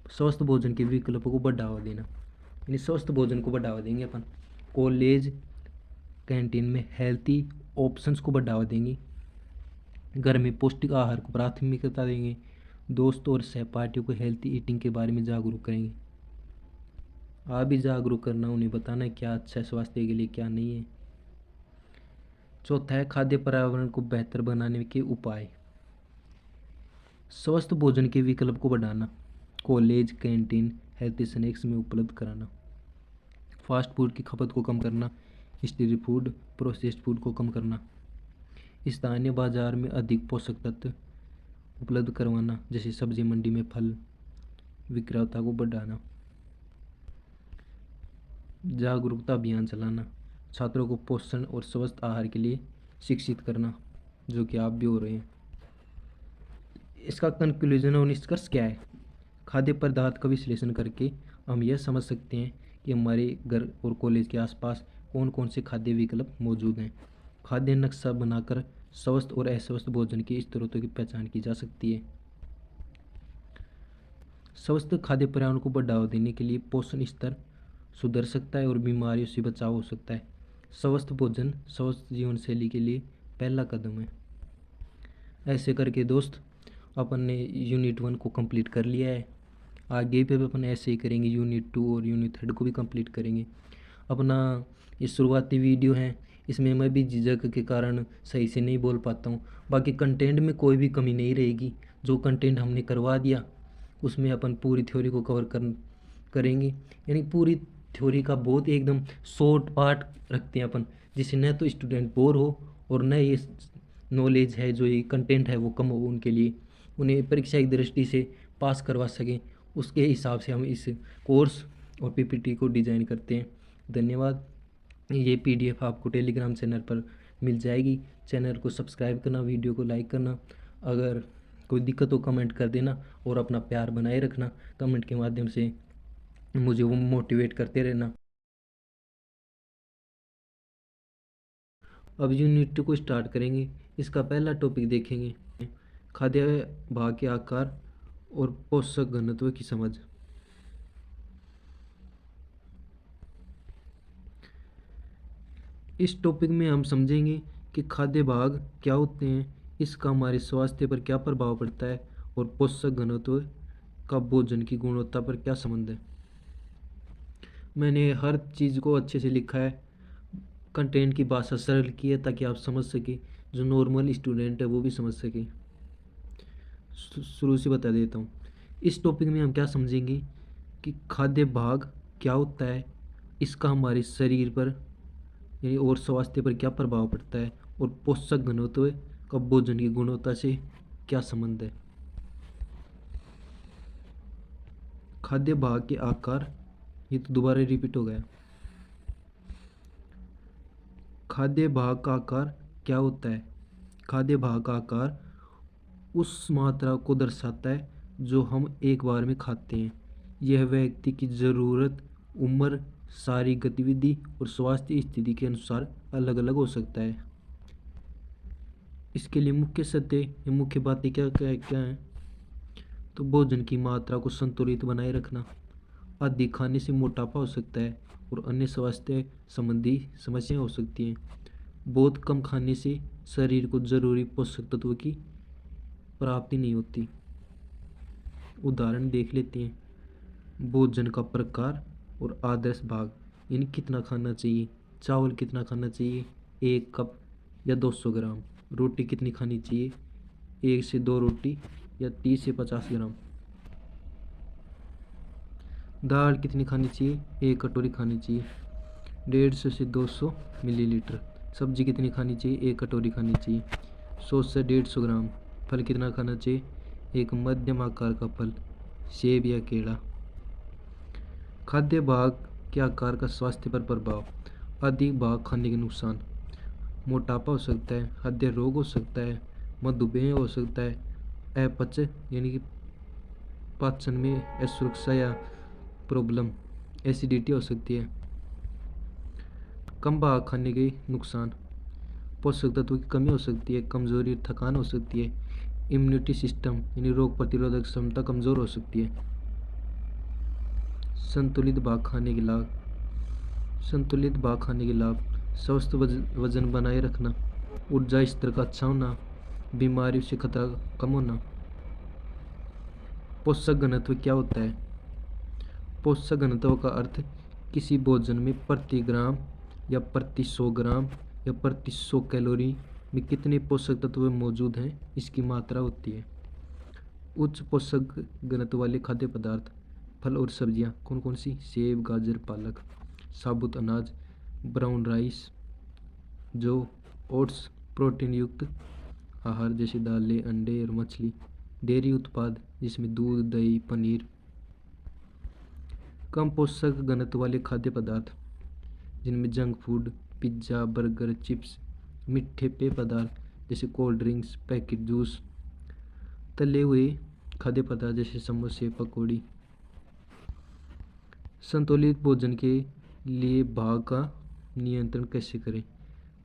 स्वस्थ भोजन के विकल्पों को बढ़ावा देना, यानी स्वस्थ भोजन को बढ़ावा देंगे अपन। कॉलेज कैंटीन में हेल्थी ऑप्शंस को बढ़ावा देंगे। घर में पौष्टिक आहार को प्राथमिकता देंगे। दोस्तों और सहपाठियों को हेल्थी ईटिंग के बारे में जागरूक करेंगे। आप भी जागरूक करना, उन्हें बताना क्या अच्छा है स्वास्थ्य के लिए, क्या नहीं है। चौथा है खाद्य पर्यावरण को बेहतर बनाने के उपाय। स्वस्थ भोजन के विकल्प को बढ़ाना, कॉलेज कैंटीन हेल्थी स्नैक्स में उपलब्ध कराना, फास्ट फूड की खपत को कम करना, स्ट्रीट फूड प्रोसेस्ड फूड को कम करना, स्थानीय बाजार में अधिक पोषक तत्व उपलब्ध करवाना, जैसे सब्जी मंडी में फल विक्रेता को बढ़ाना, जागरूकता अभियान चलाना, छात्रों को पोषण और स्वस्थ आहार के लिए शिक्षित करना, जो कि आप भी हो रहे हैं। इसका कंक्लूजन और निष्कर्ष क्या है? खाद्य पदार्थ का विश्लेषण करके हम यह समझ सकते हैं कि हमारे घर और कॉलेज के आसपास कौन कौन से खाद्य विकल्प मौजूद हैं। खाद्य नक्शा बनाकर स्वस्थ और अस्वस्थ भोजन के स्रोतों की पहचान की जा सकती है। स्वस्थ खाद्य पर्यावरण को बढ़ावा देने के लिए पोषण स्तर सुधर सकता है और बीमारियों से बचाव हो सकता है। स्वस्थ भोजन स्वस्थ जीवन शैली के लिए पहला कदम है। ऐसे करके दोस्त अपन ने यूनिट 1 को कंप्लीट कर लिया है। आगे पे भी अपन ऐसे ही करेंगे, यूनिट 2 और यूनिट 3 को भी कंप्लीट करेंगे। अपना ये शुरुआती वीडियो है, इसमें मैं भी झिझक के कारण सही से नहीं बोल पाता हूँ। बाकी कंटेंट में कोई भी कमी नहीं रहेगी। जो कंटेंट हमने करवा दिया उसमें अपन पूरी थ्योरी को करेंगे, यानी पूरी थ्योरी का बहुत एकदम शॉर्ट पार्ट रखते हैं अपन, जिससे न तो स्टूडेंट बोर हो और न ये नॉलेज है जो ये कंटेंट है वो कम हो उनके लिए, उन्हें परीक्षा की दृष्टि से पास करवा सकें। उसके हिसाब से हम इस कोर्स और पीपीटी को डिज़ाइन करते हैं। धन्यवाद। ये पीडीएफ आपको टेलीग्राम चैनल पर मिल जाएगी। चैनल को सब्सक्राइब करना, वीडियो को लाइक करना, अगर कोई दिक्कत हो कमेंट कर देना और अपना प्यार बनाए रखना। कमेंट के माध्यम से मुझे वो मोटिवेट करते रहना। अब यूनिट 2 को स्टार्ट करेंगे। इसका पहला टॉपिक देखेंगे, खाद्य भाग के आकार और पोषक घनत्व की समझ। इस टॉपिक में हम समझेंगे कि खाद्य भाग क्या होते हैं, इसका हमारे स्वास्थ्य पर क्या प्रभाव पड़ता है और पोषक घनत्व का भोजन की गुणवत्ता पर क्या संबंध है। मैंने हर चीज़ को अच्छे से लिखा है, कंटेंट की भाषा सरल की है ताकि आप समझ सके, जो नॉर्मल स्टूडेंट है वो भी समझ सके। शुरू से बता देता हूँ। इस टॉपिक में हम क्या समझेंगे कि खाद्य भाग क्या होता है, इसका हमारे शरीर पर यानी और स्वास्थ्य पर क्या प्रभाव पड़ता है और पोषक घनत्व का भोजन की गुणवत्ता से क्या संबंध है। खाद्य भाग के आकार, ये तो दोबारा रिपीट हो गया। खाद्य भाग का आकार क्या होता है? खाद्य भाग का आकार उस मात्रा को दर्शाता है जो हम एक बार में खाते हैं। यह व्यक्ति की ज़रूरत, उम्र, शारीरिक गतिविधि और स्वास्थ्य स्थिति के अनुसार अलग अलग हो सकता है। इसके लिए मुख्य सत्य या मुख्य बातें क्या हैं? तो भोजन की मात्रा को संतुलित बनाए रखना, अधिक खाने से मोटापा हो सकता है और अन्य स्वास्थ्य संबंधी समस्याएं हो सकती हैं। बहुत कम खाने से शरीर को जरूरी पोषक तत्व की प्राप्ति नहीं होती। उदाहरण देख लेते हैं। भोजन का प्रकार और आदर्श भाग, यानी कितना खाना चाहिए। चावल कितना खाना चाहिए? 1 कप या 200 ग्राम। रोटी कितनी खानी चाहिए? 1 से 2 रोटी या 30 से 50 ग्राम। दाल कितनी खानी चाहिए? 1 कटोरी खानी चाहिए, 150 से 200 मिलीलीटर। सब्जी कितनी खानी चाहिए? 1 कटोरी खानी चाहिए, 100 से 150 ग्राम। फल कितना खाना चाहिए? एक मध्यम आकार का फल, सेब या केला। खाद्य भाग के आकार का स्वास्थ्य पर प्रभाव। अधिक भाग खाने के नुकसान। मोटापा हो सकता है, हृदय रोग हो सकता है, मधुमेह हो सकता है, अपच यानी कि पाचन में असुरक्षा या प्रॉब्लम, एसिडिटी हो सकती है। कम भाग खाने के नुकसान, पोषक तत्वों की कमी हो सकती है, कमजोरी थकान हो सकती है, इम्यूनिटी सिस्टम यानी रोग प्रतिरोधक क्षमता कमजोर हो सकती है। संतुलित भाग खाने के लाभ, संतुलित भाग खाने के लाभ, स्वस्थ वजन बनाए रखना, ऊर्जा स्तर का अच्छा होना, बीमारियों से खतरा कम होना। पोषक घनत्व क्या होता है? पोषक घनत्व का अर्थ किसी भोजन में प्रति ग्राम या प्रति 100 ग्राम या प्रति 100 कैलोरी में कितने पोषक तत्व मौजूद हैं इसकी मात्रा होती है। उच्च पोषक घनत्व वाले खाद्य पदार्थ, फल और सब्जियां कौन कौन सी? सेब, गाजर, पालक। साबुत अनाज, ब्राउन राइस, जौ, ओट्स। प्रोटीन युक्त आहार जैसे दालें, अंडे और मछली। डेयरी उत्पाद जिसमें दूध, दही, पनीर। कम पोषक घनत्व वाले खाद्य पदार्थ जिनमें junk food, pizza, burger, chips. मीठे पेय पदार्थ जैसे कोल्ड ड्रिंक्स, पैकेट जूस। तले हुए खाद्य पदार्थ जैसे समोसे, पकौड़ी। संतुलित भोजन के लिए भाग का नियंत्रण कैसे करें?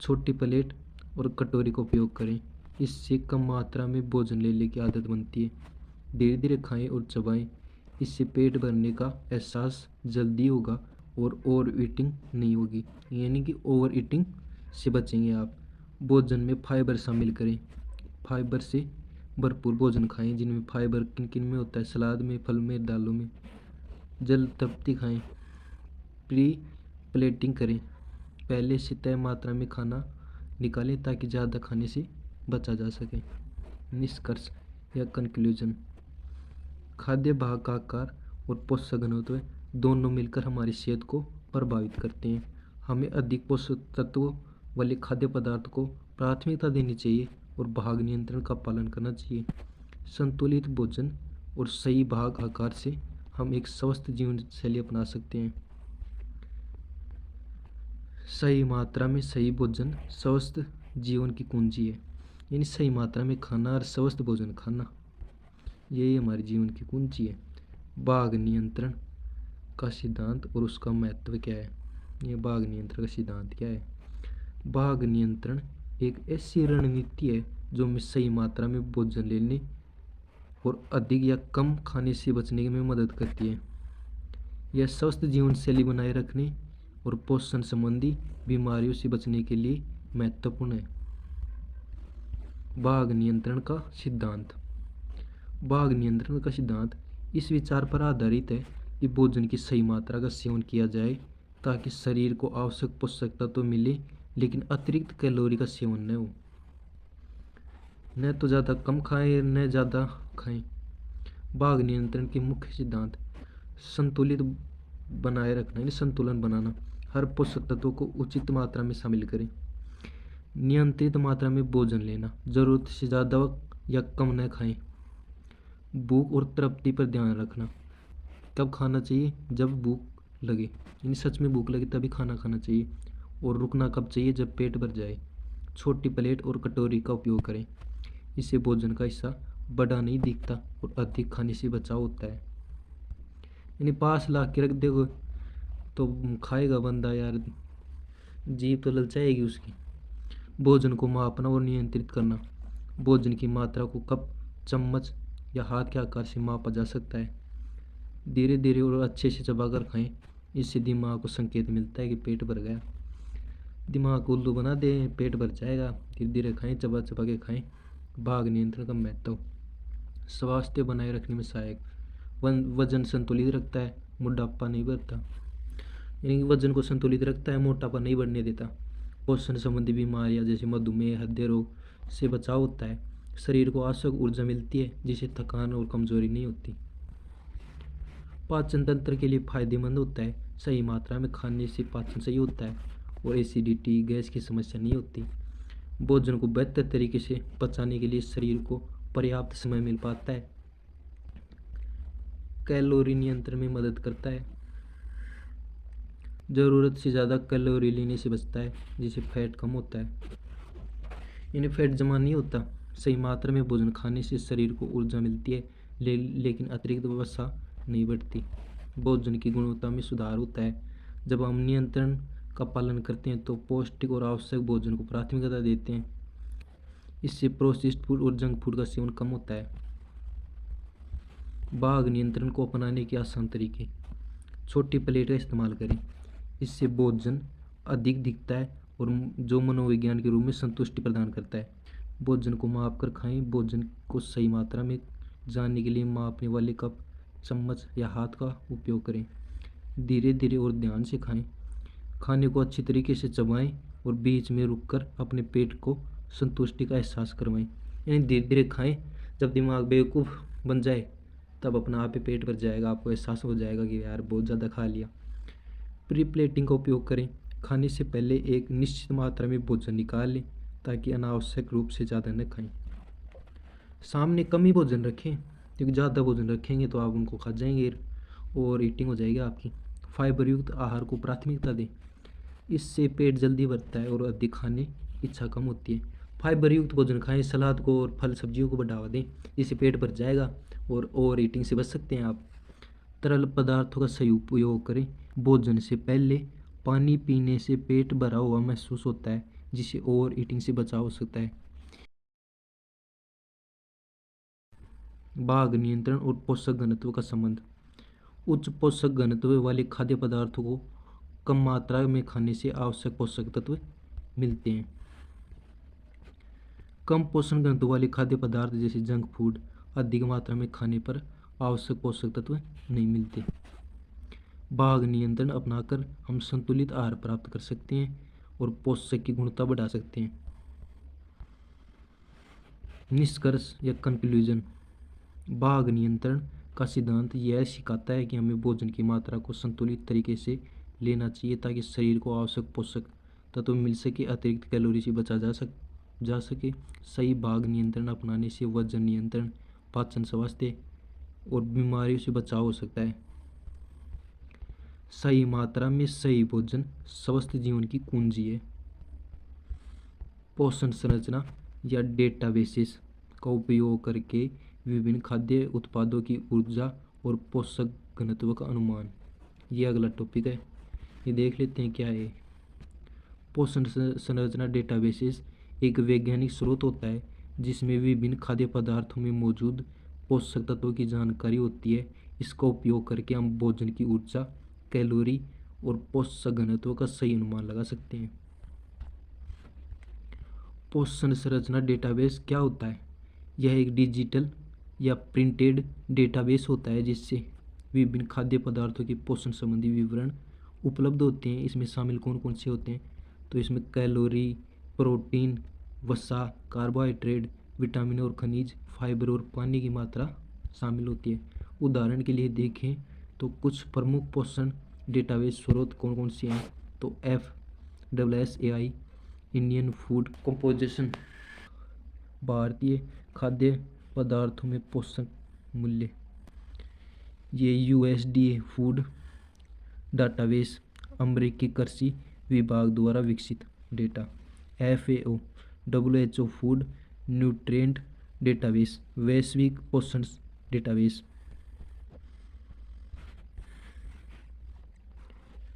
छोटी प्लेट और कटोरी का उपयोग करें, इससे कम मात्रा में भोजन लेने की आदत बनती है। धीरे धीरे खाएं और चबाएं, इससे पेट भरने का एहसास जल्दी होगा और ओवर ईटिंग नहीं होगी, यानी कि ओवर ईटिंग से बचेंगे आप। भोजन में फाइबर शामिल करें, फाइबर से भरपूर भोजन खाएं जिनमें फाइबर किन किन में होता है? सलाद में, फल में, दालों में। जल तृप्ति खाएं, प्री प्लेटिंग करें, पहले से तय मात्रा में खाना निकालें ताकि ज़्यादा खाने से बचा जा सके। निष्कर्ष या कंक्लूजन, खाद्य भाग का आकार और पोषक घनत्व दोनों मिलकर हमारी सेहत को प्रभावित करते हैं। हमें अधिक पोषक तत्वों वाले खाद्य पदार्थ को प्राथमिकता देनी चाहिए और भाग नियंत्रण का पालन करना चाहिए। संतुलित भोजन और सही भाग आकार से हम एक स्वस्थ जीवन शैली अपना सकते हैं। सही मात्रा में सही भोजन स्वस्थ जीवन की कुंजी है, यानी सही मात्रा में खाना और स्वस्थ भोजन खाना, यही हमारे जीवन की कुंजी है। भाग नियंत्रण का सिद्धांत और उसका महत्व क्या है? ये भाग नियंत्रण का सिद्धांत क्या है? भाग नियंत्रण एक ऐसी रणनीति है जो हमें सही मात्रा में भोजन लेने और अधिक या कम खाने से बचने में मदद करती है। यह स्वस्थ जीवन शैली बनाए रखने और पोषण संबंधी बीमारियों से बचने के लिए महत्वपूर्ण है। भाग नियंत्रण का सिद्धांत, भाग नियंत्रण का सिद्धांत इस विचार पर आधारित है कि भोजन की सही मात्रा का सेवन किया जाए ताकि शरीर को आवश्यक पोषक तत्व मिले, लेकिन अतिरिक्त कैलोरी का सेवन न हो। न तो ज़्यादा कम खाएं न ज़्यादा खाएं। भाग नियंत्रण के मुख्य सिद्धांत, संतुलित बनाए रखना यानी संतुलन बनाना, हर पोषक तत्व को उचित मात्रा में शामिल करें। नियंत्रित मात्रा में भोजन लेना, ज़रूरत से ज़्यादा या कम न खाएं। भूख और तृप्ति पर ध्यान रखना, कब खाना चाहिए? जब भूख लगे, यानी सच में भूख लगे तभी खाना खाना चाहिए, और रुकना कब चाहिए? जब पेट भर जाए। छोटी प्लेट और कटोरी का उपयोग करें, इससे भोजन का हिस्सा बड़ा नहीं दिखता और अधिक खाने से बचाव होता है। यानी पास ला के रख देखो तो खाएगा बंदा यार, जीभ तो ललचाएगी उसकी। भोजन को मापना और नियंत्रित करना, भोजन की मात्रा को कप, चम्मच या हाथ के आकार से मापा जा सकता है। धीरे धीरे और अच्छे से चबाकर खाएं, इससे दिमाग को संकेत मिलता है कि पेट भर गया। दिमाग को उल्लू बना दे, पेट भर जाएगा। धीरे धीरे खाएं, चबा चबा के खाएं। भाग नियंत्रण का महत्व, स्वास्थ्य बनाए रखने में सहायक, वजन संतुलित रखता है, मोटापा नहीं बढ़ता, यानी वजन को संतुलित रखता है, मोटापा नहीं बढ़ने देता। पोषण संबंधी बीमारियां जैसे मधुमेह, हृदय रोग से बचाव होता है। शरीर को आवश्यक ऊर्जा मिलती है जिससे थकान और कमजोरी नहीं होती। पाचन तंत्र के लिए फायदेमंद होता है, सही मात्रा में खाने से पाचन सही होता है और एसिडिटी, गैस की समस्या नहीं होती। भोजन को बेहतर तरीके से पचाने के लिए शरीर को पर्याप्त समय मिल पाता है। कैलोरी नियंत्रण में मदद करता है, ज़रूरत से ज़्यादा कैलोरी लेने से बचता है जिससे फैट कम होता है। यानी फैट जमा नहीं होता। सही मात्रा में भोजन खाने से शरीर को ऊर्जा मिलती है, लेकिन अतिरिक्त वसा नहीं बढ़ती। भोजन की गुणवत्ता में सुधार होता है। जब हम नियंत्रण का पालन करते हैं तो पौष्टिक और आवश्यक भोजन को प्राथमिकता देते हैं। इससे प्रोसेस्ड फूड और जंक फूड का सेवन कम होता है। भाग नियंत्रण को अपनाने के आसान तरीके। छोटी प्लेट का इस्तेमाल करें, इससे भोजन अधिक दिखता है और जो मनोविज्ञान के रूप में संतुष्टि प्रदान करता है। भोजन को माप कर खाएं। भोजन को सही मात्रा में जानने के लिए मापने वाले कप, चम्मच या हाथ का उपयोग करें। धीरे धीरे और ध्यान से खाएं। खाने को अच्छी तरीके से चबाएं और बीच में रुककर अपने पेट को संतुष्टि का एहसास करवाएं। यानी धीरे धीरे खाएं। जब दिमाग बेवकूफ़ बन जाए तब अपना आप ही पेट भर जाएगा, आपको एहसास हो जाएगा कि यार बहुत ज़्यादा खा लिया। प्री प्लेटिंग का उपयोग करें। खाने से पहले एक निश्चित मात्रा में भोजन निकाल लें ताकि अनावश्यक रूप से ज़्यादा न खाएं। सामने कम ही भोजन रखें, क्योंकि ज़्यादा भोजन रखेंगे तो आप उनको खा जाएंगे और ईटिंग हो जाएगी आपकी। फाइबर युक्त आहार को प्राथमिकता दें, इससे पेट जल्दी भरता है और अधिक खाने की इच्छा कम होती है। फाइबर युक्त भोजन खाएं, सलाद को और फल सब्जियों को बढ़ावा दें, इससे पेट भर जाएगा और ओवर ईटिंग से बच सकते हैं आप। तरल पदार्थों का सही उपयोग करें। भोजन से पहले पानी पीने से पेट भरा हुआ महसूस होता है, जिससे ओवर ईटिंग से बचाव हो सकता है। भाग नियंत्रण और पोषक घनत्व का संबंध। उच्च पोषक घनत्व वाले खाद्य पदार्थों को कम मात्रा में खाने से आवश्यक पोषक तत्व मिलते हैं। कम पोषण घनत्व वाले खाद्य पदार्थ जैसे जंक फूड अधिक मात्रा में खाने पर आवश्यक पोषक तत्व नहीं मिलते। भाग नियंत्रण अपनाकर हम संतुलित आहार प्राप्त कर सकते हैं और पोषक की गुणवत्ता बढ़ा सकते हैं। निष्कर्ष या कंक्लूजन। भाग नियंत्रण का सिद्धांत यह सिखाता है कि हमें भोजन की मात्रा को संतुलित तरीके से लेना चाहिए ताकि शरीर को आवश्यक पोषक तत्व मिल सके, अतिरिक्त कैलोरी से बचा जा सके। सही भाग नियंत्रण अपनाने से वजन नियंत्रण, पाचन स्वास्थ्य और बीमारियों से बचाव हो सकता है। सही मात्रा में सही भोजन स्वस्थ जीवन की कुंजी है। पोषण संरचना या डेटाबेसेस का उपयोग करके विभिन्न खाद्य उत्पादों की ऊर्जा और पोषक घनत्व का अनुमान। ये अगला टॉपिक है, ये देख लेते हैं क्या है। पोषण संरचना डेटाबेसेस एक वैज्ञानिक स्रोत होता है जिसमें विभिन्न खाद्य पदार्थों में मौजूद पोषक तत्वों की जानकारी होती है। इसका उपयोग करके हम भोजन की ऊर्जा, कैलोरी और पोषक घनत्व का सही अनुमान लगा सकते हैं। पोषण संरचना डेटाबेस क्या होता है? यह एक डिजिटल या प्रिंटेड डेटाबेस होता है जिससे विभिन्न खाद्य पदार्थों के पोषण संबंधी विवरण उपलब्ध होते हैं। इसमें शामिल कौन कौन से होते हैं? तो इसमें कैलोरी, प्रोटीन, वसा, कार्बोहाइड्रेट, विटामिन और खनिज, फाइबर और पानी की मात्रा शामिल होती है। उदाहरण के लिए देखें तो कुछ प्रमुख पोषण डेटाबेस स्रोत कौन कौन से हैं? तो FSSAI, इंडियन फूड कंपोजिशन, भारतीय खाद्य पदार्थों में पोषक मूल्य, ये USDA फूड डाटाबेस, अमेरिकी कृषि विभाग द्वारा विकसित data, FAO, WHO food nutrient database, वैश्विक पोषण डेटाबेस।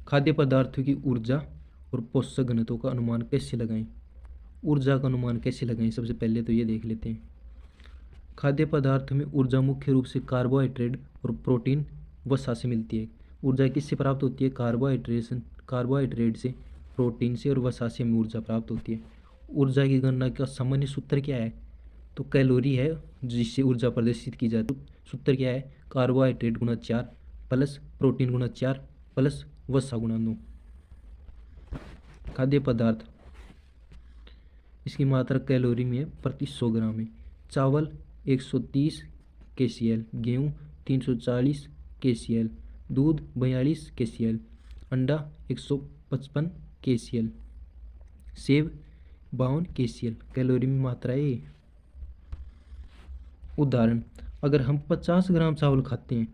खाद्य पदार्थों की ऊर्जा और पोषक घनत्व का अनुमान कैसे लगाएं? ऊर्जा का अनुमान कैसे लगाएं? सबसे पहले तो ये देख लेते हैं। खाद्य पदार्थों में ऊर्जा मुख्य रूप से कार्बोहाइड्रेट और प्रोटीन वसा से मिलती है। ऊर्जा किससे प्राप्त होती है? कार्बोहाइड्रेट से, प्रोटीन से और वसा से हमें ऊर्जा प्राप्त होती है। ऊर्जा की गणना का सामान्य सूत्र क्या है? तो कैलोरी है जिससे ऊर्जा प्रदर्शित की जाती है। सूत्र क्या है? कार्बोहाइड्रेट गुणा 4 प्लस प्रोटीन गुणा 4 प्लस वसा गुणा 9। खाद्य पदार्थ, इसकी मात्रा कैलोरी में प्रति 100 ग्राम है। चावल 130 kcal, गेहूँ 340 kcal, दूध 42 kcal, अंडा 155 kcal, सेब 52 kcal। कैलोरी में मात्रा है। उदाहरण, अगर हम 50 ग्राम चावल खाते हैं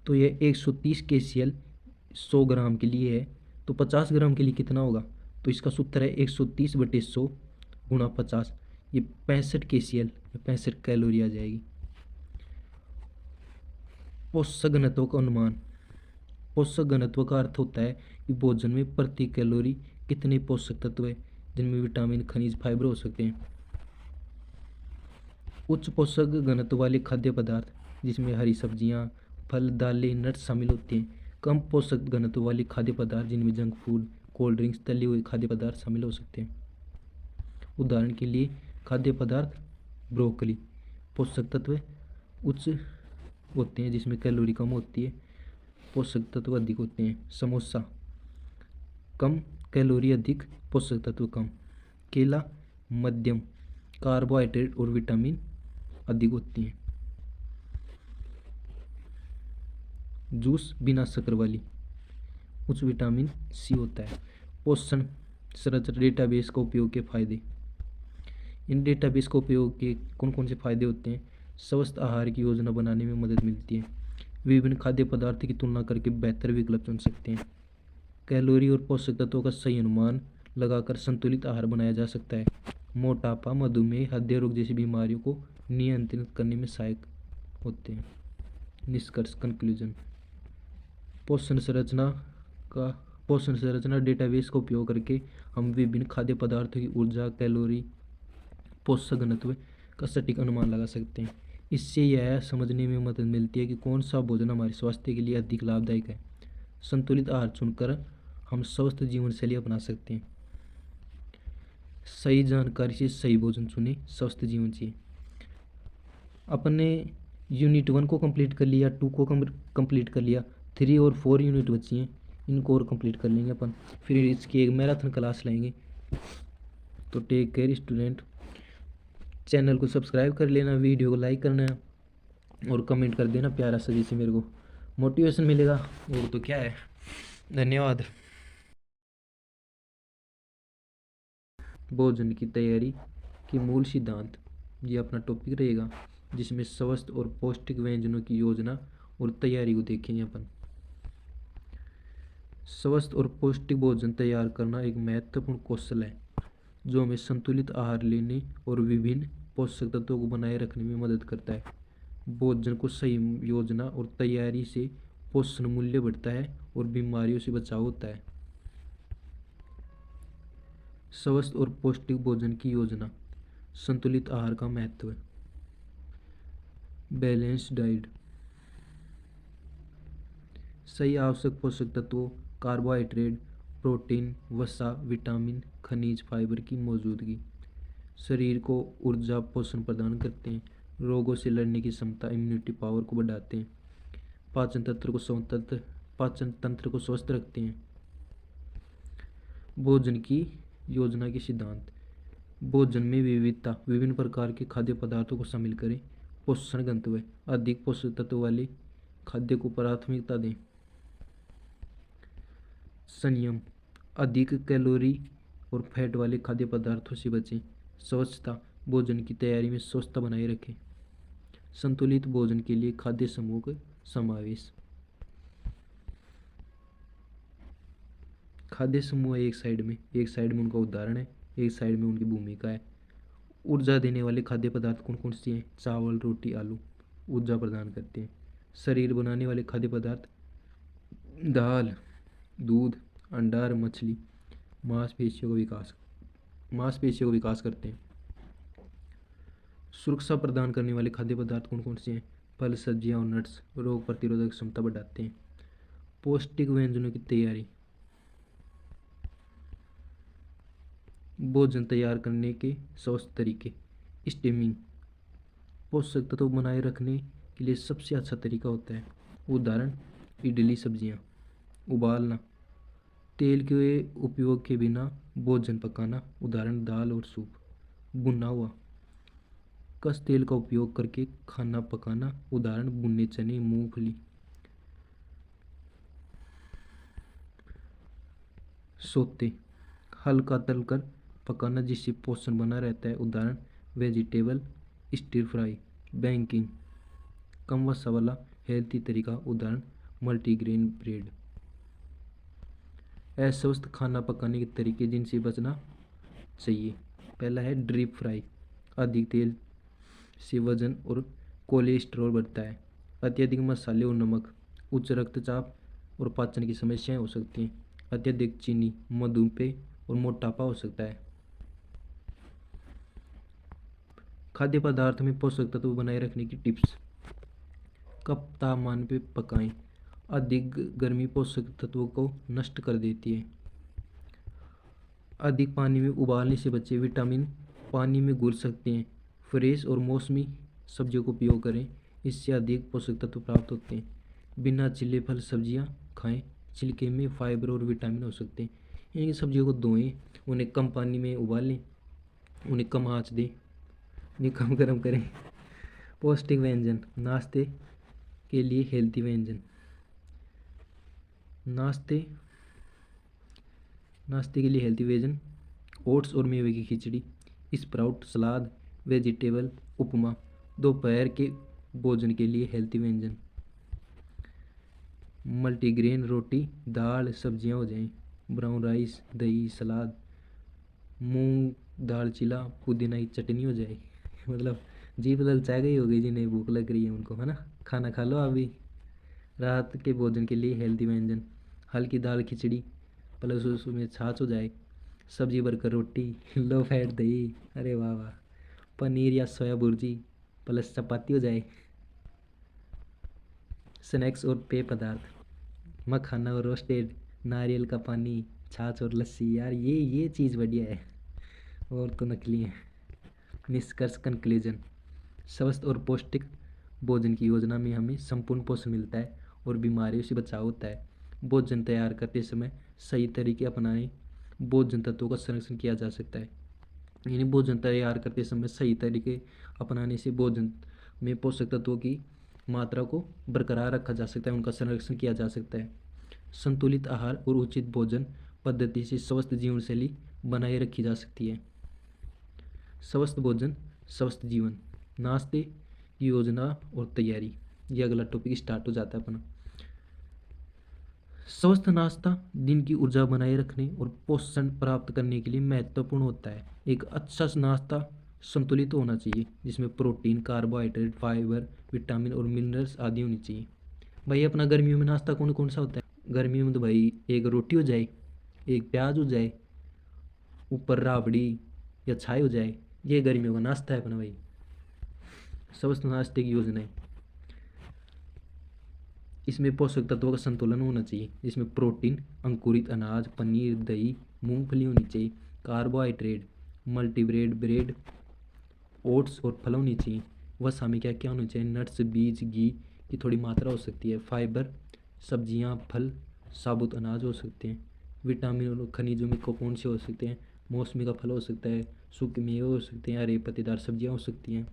तो यह 130 kcal 100 ग्राम के लिए है। तो 50 ग्राम के लिए कितना होगा? तो इसका सूत्र है 130/100 गुणा 50। ये 65 KCl या 65 कैलोरी आ जाएगी। पोषक घनत्व का अनुमान। पोषक घनत्व का अर्थ होता है कि भोजन में प्रति कैलोरी कितने पोषक तत्व है, जिनमें विटामिन, खनिज, फाइबर हो सकते हैं। उच्च पोषक घनत्व वाले खाद्य पदार्थ, जिसमें हरी सब्जियां, फल, दालें, नट्स शामिल होते हैं। कम पोषक घनत्व वाले खाद्य पदार्थ, जिनमें जंक फूड, कोल्ड ड्रिंक्स, तले हुए खाद्य पदार्थ शामिल हो सकते हैं। उदाहरण के लिए खाद्य पदार्थ ब्रोकली, पोषक तत्व उच्च होते हैं जिसमें कैलोरी कम होती है, पोषक तत्व अधिक होते हैं। समोसा कम कैलोरी, अधिक पोषक तत्व कम। केला मध्यम, कार्बोहाइड्रेट और विटामिन अधिक होती हैं। जूस बिना शक्कर वाली, उच्च विटामिन सी होता है। पोषण संरचना डेटाबेस का उपयोग के फायदे। इन डेटाबेस का उपयोग के कौन कौन से फायदे होते हैं? स्वस्थ आहार की योजना बनाने में मदद मिलती है। विभिन्न खाद्य पदार्थ की तुलना करके बेहतर विकल्प चुन सकते हैं। कैलोरी और पोषक तत्वों का सही अनुमान लगाकर संतुलित आहार बनाया जा सकता है। मोटापा, मधुमेह, हृदय रोग जैसी बीमारियों को नियंत्रित करने में सहायक होते हैं। निष्कर्ष, कंक्लूजन। पोषण संरचना डेटाबेस का उपयोग करके हम विभिन्न खाद्य पदार्थों की ऊर्जा, कैलोरी, पोषक घनत्व का सटीक अनुमान लगा सकते हैं। इससे यह समझने में मदद मिलती है कि कौन सा भोजन हमारे स्वास्थ्य के लिए अधिक लाभदायक है। संतुलित आहार चुनकर हम स्वस्थ जीवन शैली अपना सकते हैं। सही जानकारी से सही भोजन चुने, स्वस्थ जीवन जिए। अपने यूनिट 1 को कंप्लीट कर लिया, 2 को कंप्लीट कर लिया, 3 और 4 यूनिट बची हैं, इनको और कंप्लीट कर लेंगे अपन। फिर इसकी एक मैराथन क्लास लेंगे। तो टेक केयर स्टूडेंट। चैनल को सब्सक्राइब कर लेना, वीडियो को लाइक करना और कमेंट कर देना प्यारा सा, जिससे मेरे को मोटिवेशन मिलेगा। और तो क्या है, धन्यवाद। भोजन की तैयारी की मूल सिद्धांत, ये अपना टॉपिक रहेगा, जिसमें स्वस्थ और पौष्टिक व्यंजनों की योजना और तैयारी को देखेंगे अपन। स्वस्थ और पौष्टिक भोजन तैयार करना एक महत्वपूर्ण कौशल है जो हमें संतुलित आहार लेने और विभिन्न पोषक तत्वों को बनाए रखने में मदद करता है। भोजन को सही योजना और तैयारी से पोषण मूल्य बढ़ता है और बीमारियों से बचाव होता है। स्वस्थ और पौष्टिक भोजन की योजना, संतुलित आहार का महत्व। बैलेंस्ड डाइट, सही आवश्यक पोषक तत्वों, कार्बोहाइड्रेट, प्रोटीन, वसा, विटामिन, खनिज, फाइबर की मौजूदगी शरीर को ऊर्जा, पोषण प्रदान करते हैं, रोगों से लड़ने की क्षमता, इम्यूनिटी पावर को बढ़ाते हैं, पाचन तंत्र को स्वस्थ रखते हैं। भोजन की योजना के सिद्धांत, भोजन में विविधता, विभिन्न प्रकार के खाद्य पदार्थों को शामिल करें। पोषण घनत्व, अधिक पोषक तत्व वाले खाद्य को प्राथमिकता दें। संयम, अधिक कैलोरी और फैट वाले खाद्य पदार्थों से बचें। स्वच्छता, भोजन की तैयारी में स्वच्छता बनाए रखें। संतुलित भोजन के लिए खाद्य समूह का समावेश। खाद्य समूह एक साइड में उनका उदाहरण है, एक साइड में उनकी भूमिका है। ऊर्जा देने वाले खाद्य पदार्थ कौन कौन से हैं? चावल, रोटी, आलू ऊर्जा प्रदान करते हैं। शरीर बनाने वाले खाद्य पदार्थ, दाल, दूध, अंडा और मछली मांसपेशियों को विकास करते हैं। सुरक्षा प्रदान करने वाले खाद्य पदार्थ कौन कौन से हैं? फल, सब्जियां और नट्स रोग प्रतिरोधक क्षमता बढ़ाते हैं। पौष्टिक व्यंजनों की तैयारी, भोजन तैयार करने के स्वस्थ तरीके। स्टीमिंग, पोषक तत्व बनाए रखने के लिए सबसे अच्छा तरीका होता है। उदाहरण, इडली, सब्जियां। उबालना, तेल के उपयोग के बिना भोजन पकाना। उदाहरण, दाल और सूप। भुना हुआ, कस तेल का उपयोग करके खाना पकाना। उदाहरण, भुने चने, मूंगफली। सोते, हल्का तलकर पकाना जिससे पोषण बना रहता है। उदाहरण, वेजिटेबल स्टिर फ्राई। बेकिंग, कम वसा वाला हेल्थी तरीका। उदाहरण, मल्टीग्रेन ब्रेड। अस्वस्थ खाना पकाने के तरीके जिनसे बचना चाहिए। पहला है डीप फ्राई, अधिक तेल से वजन और कोलेस्ट्रॉल बढ़ता है। अत्यधिक मसाले और नमक उच्च रक्तचाप और पाचन की समस्याएं हो सकती हैं। अत्यधिक चीनी मधुमेह और मोटापा हो सकता है। खाद्य पदार्थ में पोषक तत्व बनाए रखने की टिप्स। कम तापमान पे पकाएं। अधिक गर्मी पोषक तत्वों को नष्ट कर देती है। अधिक पानी में उबालने से बच्चे विटामिन पानी में घुल सकते हैं। फ्रेश और मौसमी सब्जियों का उपयोग करें, इससे अधिक पोषक तत्व प्राप्त होते हैं। बिना छिले फल सब्जियां खाएं, छिलके में फाइबर और विटामिन हो सकते हैं। इनकी सब्जियों को धोएं, उन्हें कम पानी में उबालें, उन्हें कम आंच दें, उन्हें कम गर्म करें। पौष्टिक व्यंजन। नाश्ते के लिए हेल्दी व्यंजन। नाश्ते के लिए हेल्दी व्यंजन ओट्स और मेवे की खिचड़ी, स्प्राउट, सलाद, वेजिटेबल उपमा। दोपहर के भोजन के लिए हेल्दी व्यंजन मल्टीग्रेन रोटी, दाल सब्जियां हो जाएं, ब्राउन राइस, दही, सलाद, मूंग दाल चिला, पुदीना की चटनी हो जाए। मतलब जीभ ललचा गई होगी जिन्हें भूख लग रही है उनको, है ना। खाना खा लो अभी। रात के भोजन के लिए हेल्दी व्यंजन हल्की दाल खिचड़ी प्लस उसमें छाछ हो जाए, सब्जी भरकर रोटी, लो फैट दही, अरे वाह वाह, पनीर या सोया भुर्जी प्लस चपाती हो जाए। स्नैक्स और पेय पदार्थ मखाना और रोस्टेड, नारियल का पानी, छाछ और लस्सी। यार ये चीज़ बढ़िया है, और तो नकली है। निष्कर्ष कंक्लूजन। स्वस्थ और पौष्टिक भोजन की योजना में हमें संपूर्ण पोषण मिलता है और बीमारियों से बचाव होता है। भोजन तैयार करते समय सही तरीके अपनाएं, भोजन तत्वों का संरक्षण किया जा सकता है। यानी भोजन तैयार करते समय सही तरीके अपनाने से भोजन में पोषक तत्वों की मात्रा को बरकरार रखा जा सकता है, उनका संरक्षण किया जा सकता है। संतुलित आहार और उचित भोजन पद्धति से स्वस्थ जीवन शैली बनाए रखी जा सकती है। स्वस्थ भोजन स्वस्थ जीवन। नाश्ते की योजना और तैयारी, ये अगला टॉपिक स्टार्ट हो जाता है अपना। स्वस्थ नाश्ता दिन की ऊर्जा बनाए रखने और पोषण प्राप्त करने के लिए महत्वपूर्ण होता है। एक अच्छा नाश्ता संतुलित होना चाहिए, जिसमें प्रोटीन, कार्बोहाइड्रेट, फाइबर, विटामिन और मिनरल्स आदि होनी चाहिए। भाई अपना गर्मियों में नाश्ता कौन कौन सा होता है? गर्मियों में तो भाई एक रोटी हो जाए, एक प्याज हो जाए, ऊपर राबड़ी या छाछ हो जाए। ये गर्मियों का नाश्ता है अपना भाई। स्वस्थ नाश्ते की योजना है, इसमें पोषक तत्वों का संतुलन होना चाहिए, जिसमें प्रोटीन, अंकुरित अनाज, पनीर, दही, मूंगफली होनी चाहिए। कार्बोहाइड्रेट, मल्टीग्रेन ब्रेड, ओट्स और फल होनी चाहिए। वसा में क्या क्या होना चाहिए? नट्स, बीज, घी की थोड़ी मात्रा हो सकती है। फाइबर, सब्जियां, फल, साबुत अनाज हो सकते हैं। विटामिन और खनिजों में कौन से हो सकते हैं? मौसमी का फल हो सकता है, सूखे मेवे हो सकते हैं, हरे पत्तेदार सब्जियां हो सकती हैं।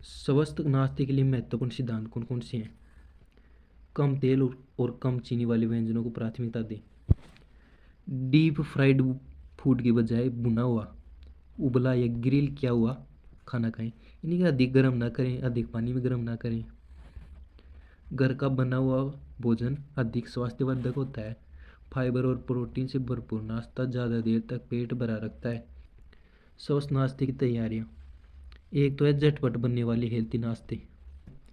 स्वस्थ नाश्ते के लिए महत्वपूर्ण सिद्धांत कौन कौन से हैं? कम तेल और कम चीनी वाले व्यंजनों को प्राथमिकता दें। डीप फ्राइड फूड की बजाय भुना हुआ, उबला या ग्रिल किया हुआ खाना खाएं। इन्हें अधिक गर्म ना करें, अधिक पानी में गर्म ना करें। घर का बना हुआ भोजन अधिक स्वास्थ्यवर्धक होता है। फाइबर और प्रोटीन से भरपूर नाश्ता ज़्यादा देर तक पेट भरा रखता है। स्वस्थ नाश्ते की तैयारियाँ। एक तो है झटपट बनने वाले हेल्थी नाश्ते।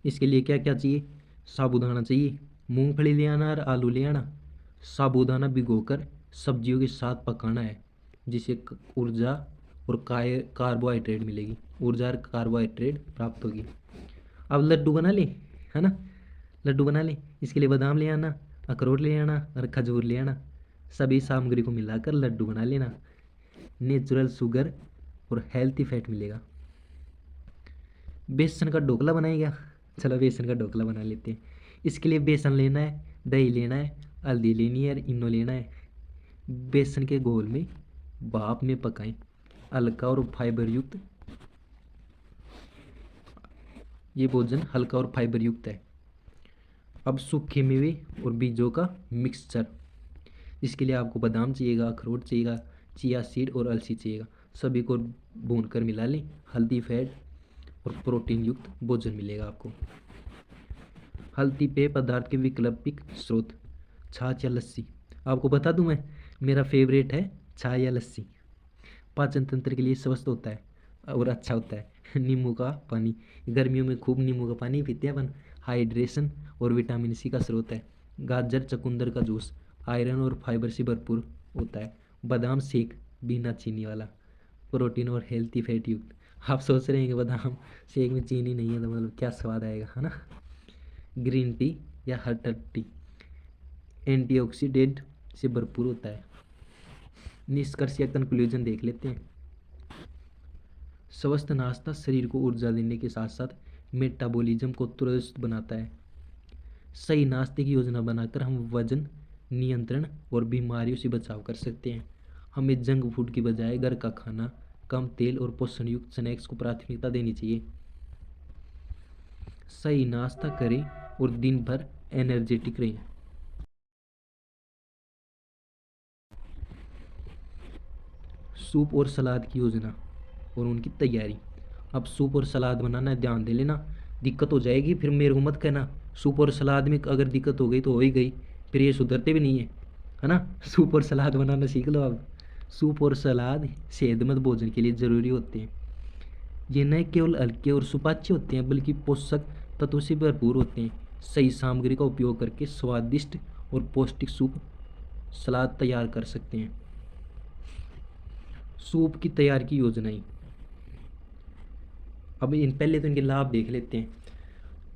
इसके लिए क्या क्या चाहिए? साबूदाना चाहिए, मूंगफली ले आना और आलू ले आना। साबूदाना भिगोकर सब्जियों के साथ पकाना है, जिससे ऊर्जा और कार्बोहाइड्रेट मिलेगी, ऊर्जा और कार्बोहाइड्रेट प्राप्त होगी। अब लड्डू बना ले, है ना। लड्डू बना ले, इसके लिए बादाम ले आना, अखरोट ले आना और खजूर ले आना। सभी सामग्री को मिलाकर लड्डू बना लेना। नेचुरल शुगर और हेल्थी फैट मिलेगा। बेसन का ढोकला बनाएगा। चलो बेसन का ढोकला बना लेते हैं। इसके लिए बेसन लेना है, दही लेना है, हल्दी लेनी है और इनो लेना है। बेसन के घोल में भाप में पकाएं। हल्का और फाइबर युक्त, ये भोजन हल्का और फाइबर युक्त है। अब सूखे मेवे और बीजों का मिक्सचर। इसके लिए आपको बादाम चाहिएगा, अखरोट चाहिएगा, चिया सीड और अलसी चाहिएगा। सभी को भूनकर मिला लें। हल्दी, फैट और प्रोटीन युक्त भोजन मिलेगा आपको। हल्दी पेय पदार्थ के वैकल्पिक स्रोत, छाछ या लस्सी। आपको बता दूं मैं, मेरा फेवरेट है छाछ या लस्सी। पाचन तंत्र के लिए स्वस्थ होता है और अच्छा होता है। नींबू का पानी, गर्मियों में खूब नींबू का पानी पीते हैं अपन, हाइड्रेशन और विटामिन सी का स्रोत है। गाजर चुकंदर का जूस आयरन और फाइबर से भरपूर होता है। बादाम शेक बिना चीनी वाला, प्रोटीन और हेल्थी फैट युक्त। आप सोच रहे हैं कि बादाम शेक में चीनी नहीं है तो मतलब क्या स्वाद आएगा, है ना। ग्रीन टी या हर्बल टी एंटीऑक्सीडेंट से भरपूर होता है। निष्कर्ष या कंक्लूजन देख लेते हैं। स्वस्थ नाश्ता शरीर को ऊर्जा देने के साथ साथ मेटाबॉलिज्म को दुरुस्त बनाता है। सही नाश्ते की योजना बनाकर हम वजन नियंत्रण और बीमारियों से बचाव कर सकते हैं। हमें जंक फूड की बजाय घर का खाना, कम तेल और पोषण युक्त स्नैक्स को प्राथमिकता देनी चाहिए। सही नाश्ता करें और दिन भर एनर्जेटिक रहें। सूप और सलाद की योजना और उनकी तैयारी। अब सूप और सलाद बनाना है, ध्यान दे लेना, दिक्कत हो जाएगी फिर मेरे को मत कहना। सूप और सलाद में अगर दिक्कत हो गई तो हो ही गई, फिर ये सुधरते भी नहीं है ना। सूप और सलाद बनाना सीख लो अब। सूप और सलाद सेहतमंद भोजन के लिए ज़रूरी होते हैं। ये न केवल हल्के और सुपाच्य होते हैं बल्कि पोषक तत्वों से भरपूर होते हैं। सही सामग्री का उपयोग करके स्वादिष्ट और पौष्टिक सूप सलाद तैयार कर सकते हैं। सूप की तैयार की योजनाएं। अब इन पहले तो इनके लाभ देख लेते हैं।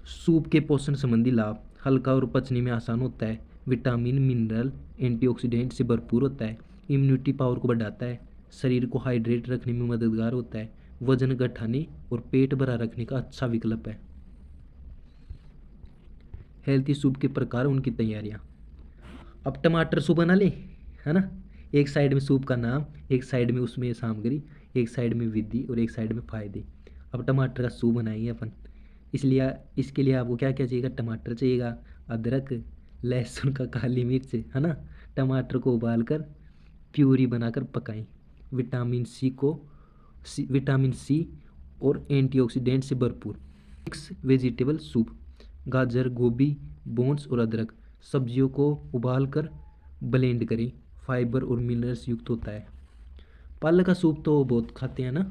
सूप के पोषण संबंधी लाभ। हल्का और पचने में आसान होता है। विटामिन मिनरल एंटीऑक्सीडेंट से भरपूर होता है। इम्यूनिटी पावर को बढ़ाता है। शरीर को हाइड्रेट रखने में मददगार होता है। वजन घटाने और पेट भरा रखने का अच्छा विकल्प है। हेल्थी सूप के प्रकार, उनकी तैयारियाँ। अब टमाटर सूप बना ले, है ना। एक साइड में सूप का नाम, एक साइड में उसमें सामग्री, एक साइड में विधि और एक साइड में फायदे। अब टमाटर का सूप बनाएंगे अपन। इसलिए इसके लिए आपको क्या क्या चाहिएगा, टमाटर चाहिएगा, अदरक, लहसुन का, काली मिर्च, है ना। टमाटर को उबालकर प्यूरी बनाकर पकाएं। विटामिन सी और एंटीऑक्सीडेंट से भरपूर। Mix vegetable soup. गाजर, गोभी, बोन्स और अदरक सब्जियों को उबालकर ब्लेंड करें। फाइबर और मिनरल्स युक्त होता है। पालक का सूप तो बहुत खाते हैं ना।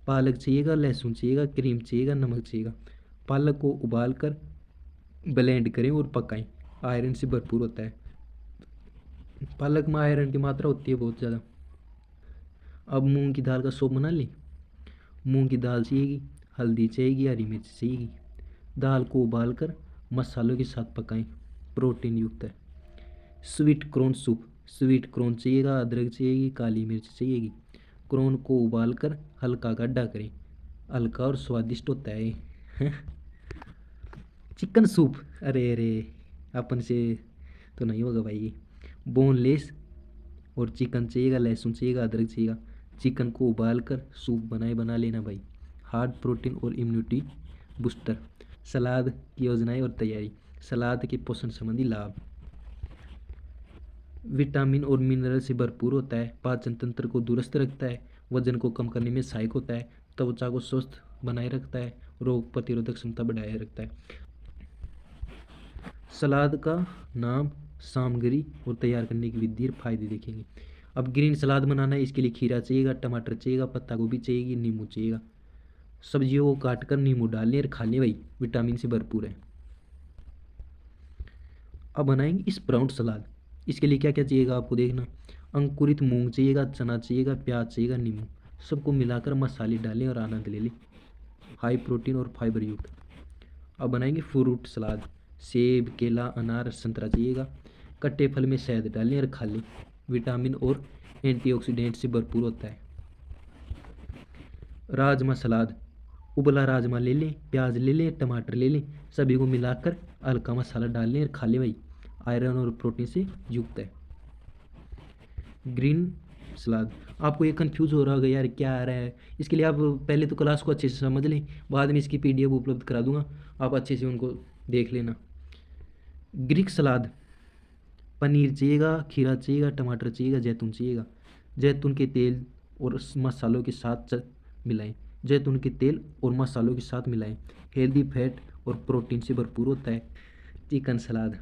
पालक चाहिएगा, लहसुन चाहिएगा, क्रीम चाहिएगा, नमक चाहिएगा। पालक को उबालकर ब्लेंड करें और पकाएं। आयरन से भरपूर होता है। पालक में आयरन की मात्रा होती है बहुत ज़्यादा। अब मूंग की दाल का सूप बना लें। मूंग की दाल चाहिएगी, हल्दी चाहिएगी, हरी मिर्च चाहिएगी। दाल को उबालकर मसालों के साथ पकाएं। प्रोटीन युक्त है। Sweet corn soup. Sweet corn चाहिएगा, अदरक चाहिएगी, काली मिर्च चाहिएगी। कॉर्न को उबालकर हल्का गड्ढा करें। हल्का और स्वादिष्ट होता है। चिकन सूप, अरे अरे अपन से तो नहीं होगा भाई। बोनलेस और चिकन चाहिएगा, लहसुन चाहिएगा, अदरक चाहिएगा। चिकन को उबालकर सूप बना लेना भाई। हार्ड प्रोटीन और इम्यूनिटी बूस्टर। सलाद की योजनाएं और तैयारी। सलाद के पोषण संबंधी लाभ। विटामिन और मिनरल से भरपूर होता है। पाचन तंत्र को दुरुस्त रखता है। वजन को कम करने में सहायक होता है। त्वचा को स्वस्थ बनाए रखता है। रोग प्रतिरोधक क्षमता बढ़ाए रखता है। सलाद का नाम, सामग्री और तैयार करने की विधि और फायदे देखेंगे। अब ग्रीन सलाद बनाना है, इसके लिए खीरा चाहिएगा, टमाटर चाहिएगा, पत्ता गोभी चाहिएगी, नींबू चाहिएगा। सब्जियों को काट कर नींबू डाल लें और खा लें भाई, विटामिन से भरपूर है। अब बनाएंगे स्प्राउट सलाद। इसके लिए क्या क्या चाहिएगा आपको देखना। अंकुरित मूंग चाहिएगा, चना चाहिएगा, प्याज चाहिएगा, नींबू। सबको मिलाकर मसाले डालें और आनंद ले लें। हाई प्रोटीन और फाइबर युक्त। अब बनाएंगे फ्रूट सलाद। सेब, केला, अनार, संतरा चाहिएगा। कट्टे फल में शहद डालें और खा लें। विटामिन और एंटीऑक्सीडेंट से भरपूर होता है। राजमा सलाद। उबला राजमा ले लें, प्याज ले लें, टमाटर ले लें, सभी को मिलाकर हल्का मसाला डाल लें और खा लें भाई। आयरन और प्रोटीन से युक्त है। ग्रीन सलाद। आपको ये कंफ्यूज हो रहा होगा यार क्या आ रहा है, इसके लिए आप पहले तो क्लास को अच्छे से समझ लें, बाद में इसकी पीडीएफ उपलब्ध करा दूंगा, आप अच्छे से उनको देख लेना। ग्रीक सलाद। पनीर चाहिएगा, खीरा चाहिएगा, टमाटर चाहिएगा, जैतून चाहिएगा। जैतून के तेल और मसालों के साथ मिलाएं। जैतून के तेल और मसालों के साथ मिलाएं। हेल्दी फैट और प्रोटीन से भरपूर होता है। चिकन सलाद।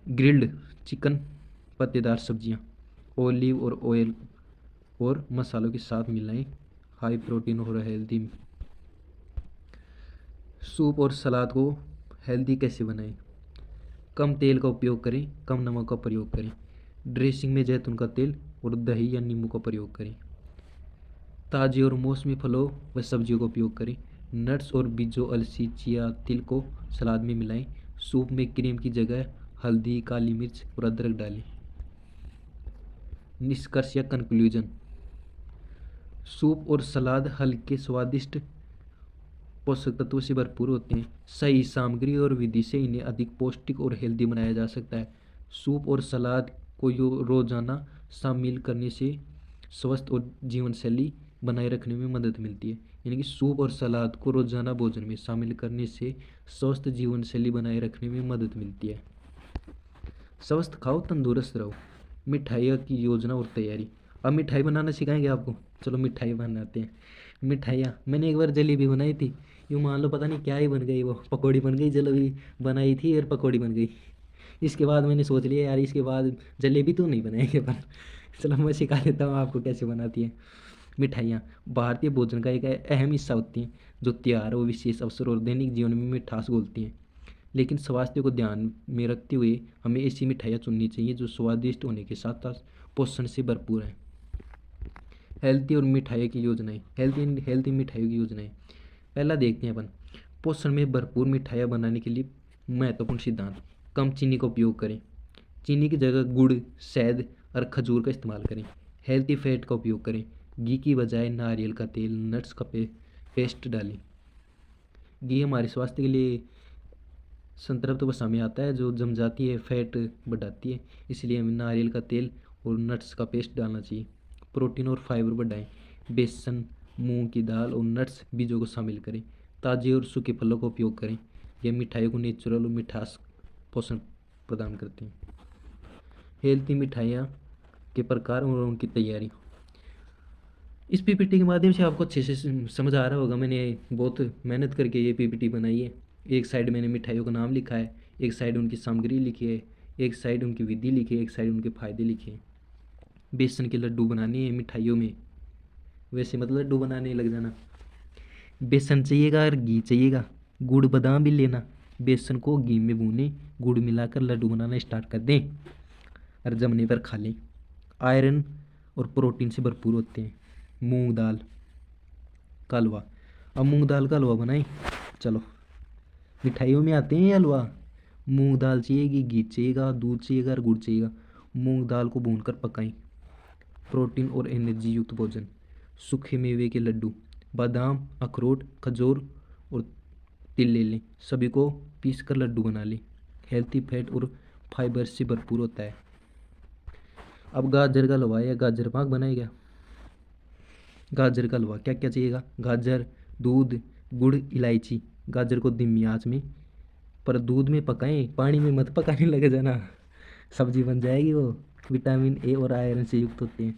ग्रिल्ड चिकन, पत्तेदार सब्जियां, ओलिव और ऑयल और मसालों के साथ मिलाएं। हाई प्रोटीन और हेल्दी। सूप और सलाद को हेल्दी कैसे बनाएं? कम तेल का उपयोग करें, कम नमक का प्रयोग करें। ड्रेसिंग में जैतून का तेल और दही या नींबू का प्रयोग करें। ताजे और मौसमी फलों व सब्जियों का उपयोग करें। नट्स और बीजों, अलसी, चिया, तिल को सलाद में मिलाएं। सूप में क्रीम की जगह हल्दी, काली मिर्च और अदरक डालें। निष्कर्ष या कंक्लूजन। सूप और सलाद हल्के, स्वादिष्ट, पोषक तत्वों से भरपूर होते हैं। सही सामग्री और विधि से इन्हें अधिक पौष्टिक और हेल्दी बनाया जा सकता है। सूप और सलाद को रोजाना शामिल करने से स्वस्थ और जीवन शैली बनाए रखने में मदद मिलती है। यानी कि सूप और सलाद को रोजाना भोजन में शामिल करने से स्वस्थ जीवन शैली बनाए रखने में मदद मिलती है। स्वस्थ खाओ, तंदुरुस्त रहो। मिठाइयों की योजना और तैयारी। अब मिठाई बनाना सिखाएंगे आपको। चलो मिठाई बनाते हैं। मिठाइयाँ मैंने एक बार जलेबी बनाई थी। यूँ मान लो पता नहीं क्या ही बन गई, वो पकौड़ी बन गई। जलेबी बनाई थी और पकौड़ी बन गई। इसके बाद मैंने सोच लिया यार इसके बाद जलेबी तो नहीं बनाएंगे पर चलो मैं सिखा देता हूँ आपको कैसे बनाती है। मिठाइयाँ भारतीय भोजन का एक अहम हिस्सा होती हैं, जो त्योहार और विशेष अवसर और दैनिक जीवन में मिठास घोलती हैं। लेकिन स्वास्थ्य को ध्यान में रखते हुए हमें ऐसी मिठाइयाँ चुननी चाहिए जो स्वादिष्ट होने के साथ साथ पोषण से भरपूर है। हेल्थी और मिठाइयों की योजनाएं। हेल्थी मिठाइयों की योजनाएं। पहला देखते हैं अपन। पोषण में भरपूर मिठाइयाँ बनाने के लिए महत्वपूर्ण सिद्धांत। कम चीनी का उपयोग करें। चीनी की जगह गुड़, शहद और खजूर का इस्तेमाल करें। हेल्थी फैट का उपयोग करें। घी की बजाय नारियल का तेल, नट्स का पेस्ट डालें। घी हमारे स्वास्थ्य के लिए संतृप्त वसा में आता है, जो जम जाती है, फैट बढ़ाती है। इसलिए हमें नारियल का तेल और नट्स का पेस्ट डालना चाहिए। प्रोटीन और फाइबर बढ़ाएं। बेसन, मूंग की दाल और नट्स बीजों को शामिल करें। ताजे और सूखे फलों का उपयोग करें। यह मिठाइयों को नेचुरल और मिठास पोषण प्रदान करते हैं। हेल्थी मिठाइयाँ के प्रकार और उनकी तैयारी। इस पीपीटी के माध्यम से आपको अच्छे से समझ आ रहा होगा। मैंने बहुत मेहनत करके ये पीपीटी बनाई है। एक साइड मैंने मिठाइयों का नाम लिखा है, एक साइड उनकी सामग्री लिखी है, एक साइड उनकी विधि लिखी है, एक साइड उनके फायदे लिखे हैं। बेसन के लड्डू बनाने हैं मिठाइयों में, वैसे मतलब लड्डू बनाने लग जाना। बेसन चाहिएगा और घी चाहिएगा। गुड़ बादाम भी लेना। बेसन को घी में भूने, गुड़ मिलाकर लड्डू बनाना स्टार्ट कर दें और जमने पर खा लें। आयरन और प्रोटीन से भरपूर होते हैं। मूंग दाल का हलवा। अब मूंग दाल का हलवा बनाएं। चलो मिठाइयों में आते हैं हलवा। मूंग दाल चाहिएगी, घी चाहिएगा, दूध चाहिएगा और गुड़ चाहिएगा। मूंग दाल को भूनकर पकाएं। प्रोटीन और एनर्जी युक्त भोजन। सूखे मेवे के लड्डू। बादाम, अखरोट, खजूर और तिल ले लें। सभी को पीस कर लड्डू बना लें। हेल्थी फैट और फाइबर से भरपूर होता है। अब गाजर का हलवा या गाजर पाक बनाएगा। गाजर का हलवा क्या क्या चाहिएगा? गाजर, दूध, गुड़, इलायची। गाजर को धीमी आंच में पर दूध में पकाएं, पानी में मत पकाने लगे जाना, सब्जी बन जाएगी वो। विटामिन ए और आयरन से युक्त होते हैं।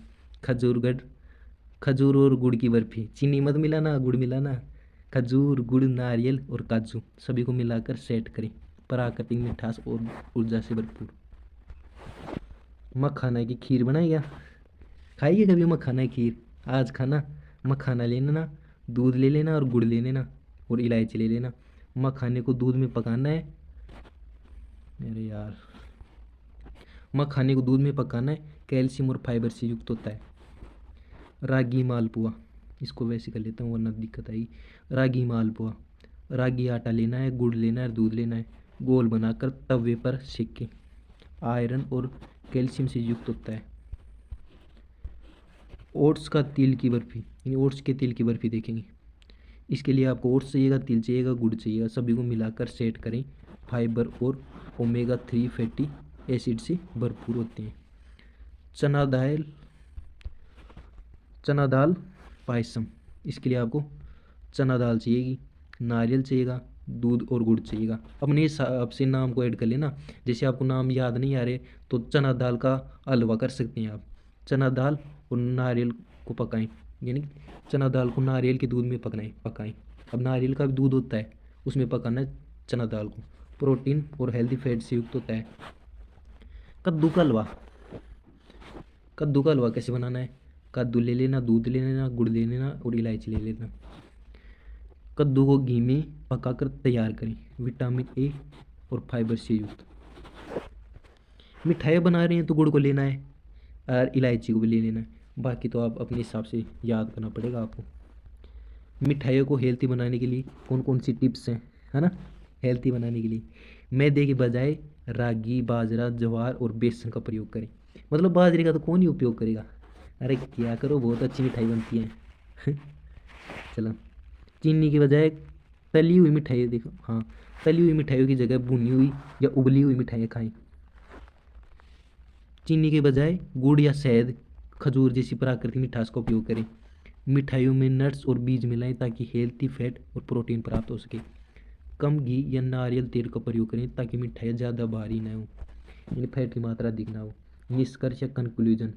खजूर और गुड़ की बर्फी। चीनी मत मिलाना, गुड़ मिलाना। खजूर, गुड़, नारियल और काजू सभी को मिलाकर सेट करें। प्राकृतिक मिठास और ऊर्जा से भरपूर। मखाना की खीर बनाएगा। खाइए कभी मखाना की खीर? आज खाना। मखाना ले लेना, दूध ले लेना और गुड़ ले लेना और इलायची ले लेना। मखाने को दूध में पकाना है। अरे यार, मखाने को दूध में पकाना है। कैल्शियम और फाइबर से युक्त होता है। रागी मालपुआ। इसको वैसे कर लेता हूँ वरना दिक्कत आएगी। रागी मालपुआ। रागी आटा लेना है, गुड़ लेना है और दूध लेना है। गोल बनाकर तवे पर सेकें। आयरन और कैल्शियम से युक्त होता है। ओट्स का तिल की बर्फ़ी, यानी ओट्स के तिल की बर्फ़ी देखेंगे। इसके लिए आपको ओट्स चाहिएगा, तिल चाहिएगा, गुड़ चाहिएगा। सभी को मिलाकर सेट करें। फाइबर और ओमेगा 3 फैटी एसिड से भरपूर होते हैं। चना दाल पायसम। इसके लिए आपको चना दाल चाहिएगी, नारियल चाहिएगा, दूध और गुड़ चाहिएगा। अपने हिसाब से नाम को ऐड कर लेना। जैसे आपको नाम याद नहीं आ रहे तो चना दाल का हलवा कर सकते हैं आप। चना दाल और नारियल को पकाएं, यानी चना दाल को नारियल के दूध में पकाएं। अब नारियल का भी दूध होता है, उसमें पकाना है चना दाल को। प्रोटीन और हेल्दी फैट से युक्त होता है। कद्दू का हलवा। कद्दू का हलवा कैसे बनाना है? कद्दू ले लेना, दूध ले लेना, गुड़ ले लेना और इलायची ले लेना। कद्दू को घी में पकाकर तैयार करें, विटामिन ए और फाइबर से युक्त। मिठाइयाँ बना रहे हैं तो गुड़ को लेना है और इलायची को भी ले लेना है, बाकी तो आप अपने हिसाब से याद करना पड़ेगा आपको। मिठाइयों को हेल्थी बनाने के लिए कौन कौन सी टिप्स हैं, है ना। हेल्थी बनाने के लिए मैदे के बजाय रागी, बाजरा, ज्वार और बेसन का प्रयोग करें। मतलब बाजरे का तो कौन ही उपयोग करेगा, अरे क्या करो, बहुत अच्छी मिठाई बनती है। चलो, चीनी के बजाय तली हुई मिठाई, देखो हाँ, तली हुई मिठाइयों की जगह भुनी हुई या उबली हुई मिठाइयाँ खाएं। चीनी के बजाय गुड़ या शहद, खजूर जैसी प्राकृतिक मिठास का उपयोग करें। मिठाइयों में नट्स और बीज मिलाएं ताकि हेल्थी फैट और प्रोटीन प्राप्त हो सके। कम घी या नारियल तेल का प्रयोग करें ताकि मिठाइयाँ ज़्यादा भारी न हो, यानी फैट की मात्रा अधिक ना हो। निष्कर्ष या कंक्लूजन,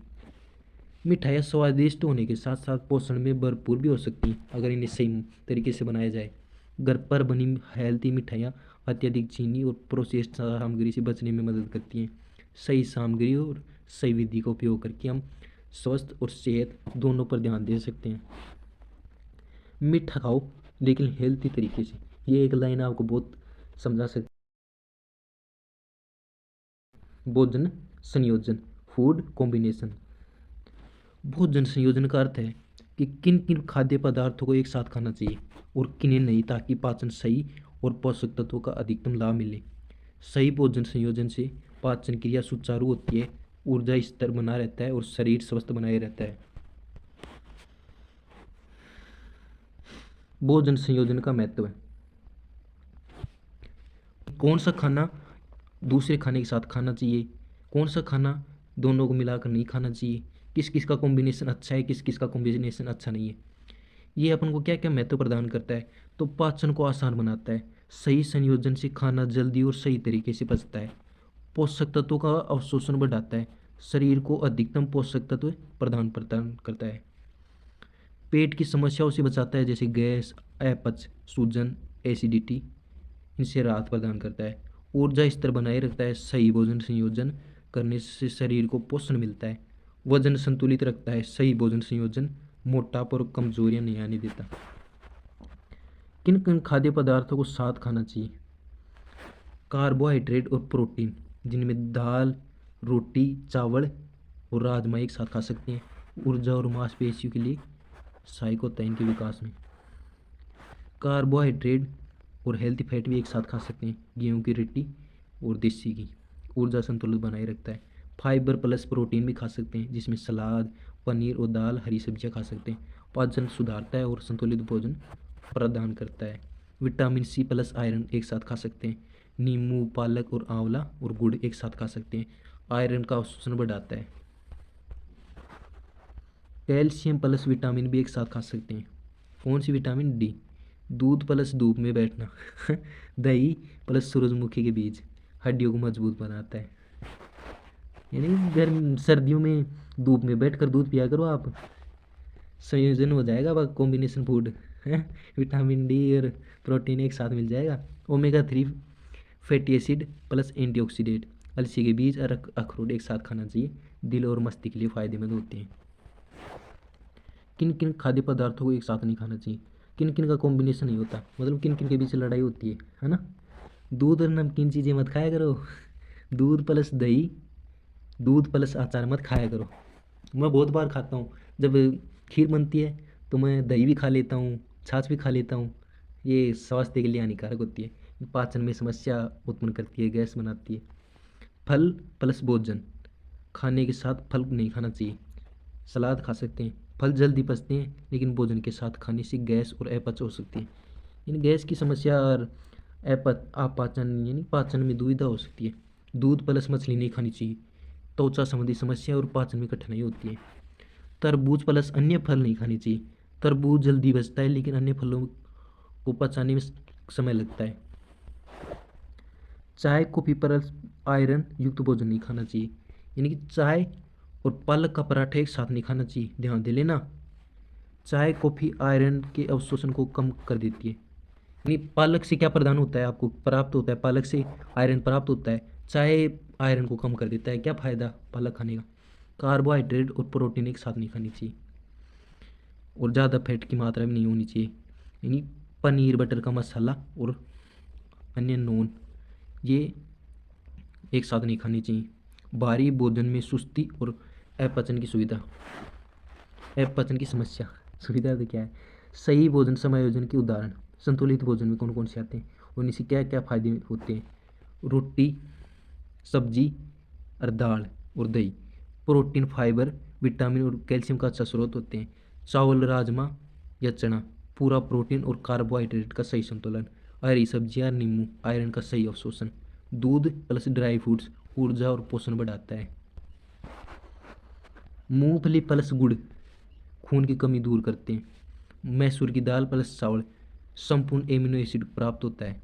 मिठाइयाँ स्वादिष्ट होने के साथ साथ पोषण में भरपूर भी हो सकती हैं अगर इन्हें सही तरीके से बनाया जाए। घर पर बनी हेल्थी मिठाइयाँ अत्यधिक चीनी और प्रोसेस्ड सामग्री से बचने में मदद करती हैं। सही सामग्री और सही विधि का उपयोग करके हम स्वस्थ और सेहत दोनों पर ध्यान दे सकते हैं। मीठा खाओ लेकिन हेल्थी तरीके से, ये एक लाइन आपको बहुत समझा सकती। भोजन संयोजन, फूड कॉम्बिनेशन। भोजन संयोजन का अर्थ है कि किन किन खाद्य पदार्थों को एक साथ खाना चाहिए और किन्हें नहीं, ताकि पाचन सही और पोषक तत्वों का अधिकतम लाभ मिले। सही भोजन संयोजन से पाचन क्रिया सुचारू होती है, ऊर्जा स्तर बना रहता है और शरीर स्वस्थ बनाए रहता है। भोजन संयोजन का महत्व है, कौन सा खाना दूसरे खाने के साथ खाना चाहिए, कौन सा खाना दोनों को मिलाकर नहीं खाना चाहिए, किस किस का कॉम्बिनेशन अच्छा है, किस किस का कॉम्बिनेशन अच्छा नहीं है। ये अपन को क्या क्या महत्व प्रदान करता है, तो पाचन को आसान बनाता है, सही संयोजन से खाना जल्दी और सही तरीके से पचता है, पोषक तत्वों का अवशोषण बढ़ाता है, शरीर को अधिकतम पोषक तत्व प्रदान करता है, पेट की समस्याओं से बचाता है जैसे गैस, अपच, सूजन, एसिडिटी, इनसे राहत प्रदान करता है, ऊर्जा स्तर बनाए रखता है। सही भोजन संयोजन करने से शरीर को पोषण मिलता है, वजन संतुलित रखता है। सही भोजन संयोजन मोटापा और कमजोरियां नहीं आने देता। किन किन खाद्य पदार्थों को साथ खाना चाहिए, कार्बोहाइड्रेट और प्रोटीन, जिनमें दाल, रोटी, चावल और राजमा एक साथ खा सकते हैं, ऊर्जा और मांसपेशियों के लिए सहायक होता है इनके विकास में। कार्बोहाइड्रेट और हेल्थी फैट भी एक साथ खा सकते हैं, गेहूं की रोटी और देसी घी, ऊर्जा संतुलित बनाए रखता है। फाइबर प्लस प्रोटीन भी खा सकते हैं, जिसमें सलाद, पनीर और दाल, हरी सब्जियां खा सकते हैं, पाचन सुधारता है और संतुलित भोजन प्रदान करता है। विटामिन सी प्लस आयरन एक साथ खा सकते हैं, नींबू, पालक और आंवला और गुड़ एक साथ खा सकते हैं, आयरन का अवशोषण बढ़ाता है। कैल्शियम प्लस विटामिन भी एक साथ खा सकते हैं, कौन सी विटामिन डी, दूध प्लस धूप में बैठना, दही प्लस सूरजमुखी के बीज हड्डियों को मजबूत बनाता है। यानी गर्म सर्दियों में धूप में बैठकर दूध पिया करो आप, संयोजन हो जाएगा वह कॉम्बिनेशन फूड है, विटामिन डी और प्रोटीन एक साथ मिल जाएगा। Omega 3 fatty acid plus antioxidant, अलसी के बीज और अखरोट एक साथ खाना चाहिए, दिल और मस्तिष्क के लिए फायदेमंद होते हैं। किन किन खाद्य पदार्थों को एक साथ नहीं खाना चाहिए, किन किन का कॉम्बिनेशन नहीं होता, मतलब किन किन के बीच लड़ाई होती है ना। दूध और नमकीन चीज़ें मत खाया करो, दूध प्लस दही, दूध प्लस अचार मत खाया करो। मैं बहुत बार खाता हूँ, जब खीर बनती है तो मैं दही भी खा लेता हूँ, छाछ भी खा लेता हूँ। ये स्वास्थ्य के लिए हानिकारक होती है, पाचन में समस्या उत्पन्न करती है, गैस बनाती है। फल प्लस भोजन, खाने के साथ फल नहीं खाना चाहिए, सलाद खा सकते हैं, फल जल्दी पचते हैं लेकिन भोजन के साथ खाने से गैस और अपच हो सकती है। इन गैस की समस्या और अपाचन यानी पाचन में दुविधा हो सकती है। दूध प्लस मछली नहीं खानी चाहिए, त्वचा संबंधी समस्या और पाचन में कठिनाई होती है। तरबूज प्लस अन्य फल नहीं खाने चाहिए, तरबूज जल्दी बचता है लेकिन अन्य फलों को पचाने में समय लगता है। चाय कॉफ़ी प्लस आयरन युक्त भोजन नहीं खाना चाहिए, यानी कि चाय और पालक का पराठा एक साथ नहीं खाना चाहिए, ध्यान दे लेना। चाय कॉफ़ी आयरन के अवशोषण को कम कर देती है, यानी पालक से क्या प्रदान होता है, आपको प्राप्त होता है, पालक से आयरन प्राप्त होता है, चाय आयरन को कम कर देता है। क्या फ़ायदा पालक खाने का। कार्बोहाइड्रेट और प्रोटीन एक साथ नहीं खानी चाहिए, और ज़्यादा फैट की मात्रा भी नहीं होनी चाहिए, यानी पनीर बटर का मसाला और अन्य नॉन ये एक साथ नहीं खानी चाहिए। भारी भोजन में सुस्ती और अपचन की सुविधा, अपचन की समस्या, सुविधा तो क्या है, सही भोजन समायोजन के उदाहरण, संतुलित भोजन में कौन कौन से आते हैं और इनसे क्या क्या फायदे होते हैं। रोटी, सब्जी और दाल और दही, प्रोटीन, फाइबर, विटामिन और कैल्शियम का अच्छा स्रोत होते हैं। चावल, राजमा या चना, पूरा प्रोटीन और कार्बोहाइड्रेट का सही संतुलन। हरी सब्जियां, नींबू, आयरन का सही अवशोषण। दूध प्लस ड्राई फ्रूट्स ऊर्जा और पोषण बढ़ाता है। मूंगफली प्लस गुड़ खून की कमी दूर करते हैं। मैसूर की दाल प्लस चावल संपूर्ण एमिनो एसिड प्राप्त होता है।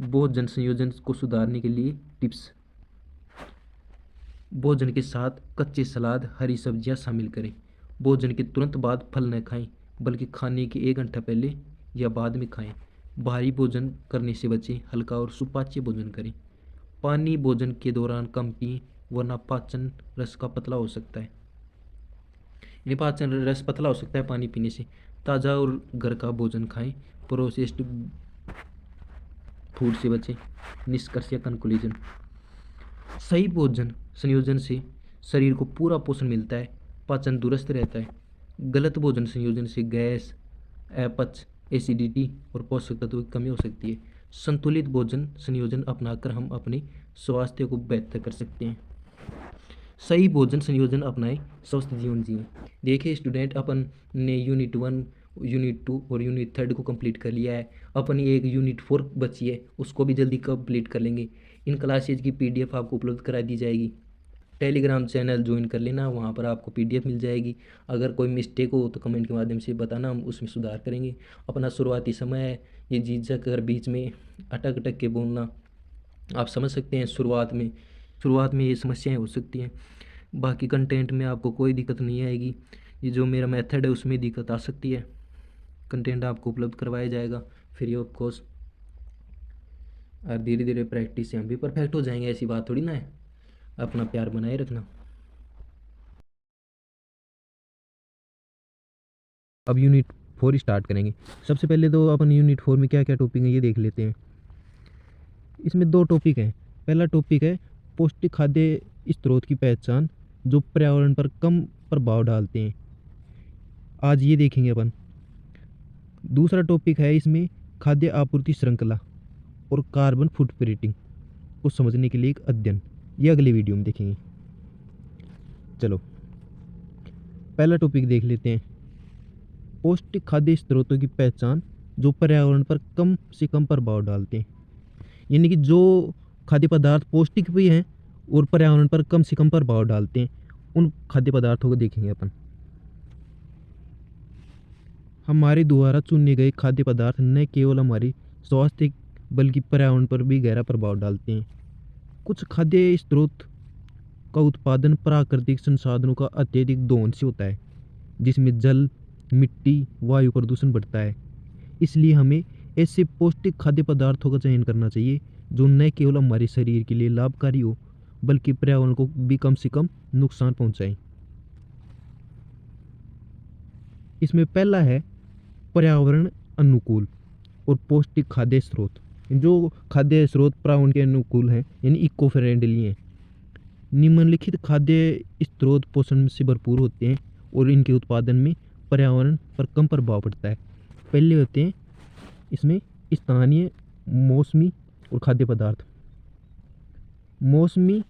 भोजन संयोजन को सुधारने के लिए टिप्स, भोजन के साथ कच्चे सलाद, हरी सब्जियां शामिल करें। भोजन के तुरंत बाद फल न खाएं, बल्कि खाने के 1 घंटा पहले या बाद में खाएं। भारी भोजन करने से बचें, हल्का और सुपाच्य भोजन करें। पानी भोजन के दौरान कम पिएं, वरना पाचन रस का पतला हो सकता है, यानी पाचन रस पतला हो सकता है पानी पीने से। ताज़ा और घर का भोजन खाएं, प्रोसेस्ड फूड से बचें। निष्कर्ष या कंक्लूजन, सही भोजन संयोजन से शरीर को पूरा पोषण मिलता है, पाचन दुरुस्त रहता है। गलत भोजन संयोजन से गैस, अपच, एसिडिटी और पोषक तत्वों की कमी हो सकती है। संतुलित भोजन संयोजन अपनाकर हम अपने स्वास्थ्य को बेहतर कर सकते हैं। सही भोजन संयोजन अपनाएं, स्वस्थ जीवन जिएं। देखिए स्टूडेंट, अपन ने यूनिट 1, यूनिट 2 और यूनिट 3 को कंप्लीट कर लिया है। अपनी एक यूनिट 4 बची है, उसको भी जल्दी कंप्लीट कर लेंगे। इन क्लासेज की पीडीएफ आपको उपलब्ध करा दी जाएगी। टेलीग्राम चैनल ज्वाइन कर लेना, वहाँ पर आपको पीडीएफ मिल जाएगी। अगर कोई मिस्टेक हो तो कमेंट के माध्यम से बताना, हम उसमें सुधार करेंगे। अपना शुरुआती समय है, ये झिझक कर बीच में अटक अटक के बोलना आप समझ सकते हैं। शुरुआत में ये समस्याएं हो सकती हैं। बाकी कंटेंट में आपको कोई दिक्कत नहीं आएगी। ये जो मेरा मेथड है उसमें दिक्कत आ सकती है। कंटेंट आपको उपलब्ध करवाया जाएगा फ्री ऑफ कॉस्ट, और धीरे धीरे प्रैक्टिस से हम भी परफेक्ट हो जाएंगे, ऐसी बात थोड़ी ना है। अपना प्यार बनाए रखना। अब यूनिट 4 स्टार्ट करेंगे। सबसे पहले तो अपन यूनिट 4 में क्या क्या टॉपिक है ये देख लेते हैं। इसमें 2 टॉपिक हैं। पहला टॉपिक है पौष्टिक खाद्य स्रोत की पहचान, जो पर्यावरण पर कम प्रभाव डालते हैं, आज ये देखेंगे अपन। दूसरा टॉपिक है इसमें खाद्य आपूर्ति श्रृंखला और कार्बन फुटप्रिंटिंग को समझने के लिए एक अध्ययन, ये अगले वीडियो में देखेंगे। चलो पहला टॉपिक देख लेते हैं, पौष्टिक खाद्य स्रोतों की पहचान जो पर्यावरण पर कम से कम प्रभाव डालते हैं, यानी कि जो खाद्य पदार्थ पौष्टिक भी हैं और पर्यावरण पर कम से कम प्रभाव डालते हैं, उन खाद्य पदार्थों को देखेंगे अपन। हमारे द्वारा चुने गए खाद्य पदार्थ न केवल हमारे स्वास्थ्य बल्कि पर्यावरण पर भी गहरा प्रभाव डालते हैं। कुछ खाद्य स्रोत का उत्पादन प्राकृतिक संसाधनों का अत्यधिक दोहन से होता है, जिसमें जल, मिट्टी, वायु प्रदूषण बढ़ता है। इसलिए हमें ऐसे पौष्टिक खाद्य पदार्थों का चयन करना चाहिए जो न केवल हमारे शरीर के लिए लाभकारी हो बल्कि पर्यावरण को भी कम से कम नुकसान पहुंचाएं। इसमें पहला है पर्यावरण अनुकूल और पौष्टिक खाद्य स्रोत। जो खाद्य स्रोत पर्यावरण के अनुकूल हैं, यानी इको फ्रेंडली हैं। निम्नलिखित खाद्य स्रोत पोषण से भरपूर होते हैं और इनके उत्पादन में पर्यावरण पर कम प्रभाव पड़ता है। पहले होते हैं इसमें स्थानीय, मौसमी और खाद्य पदार्थ। मौसमी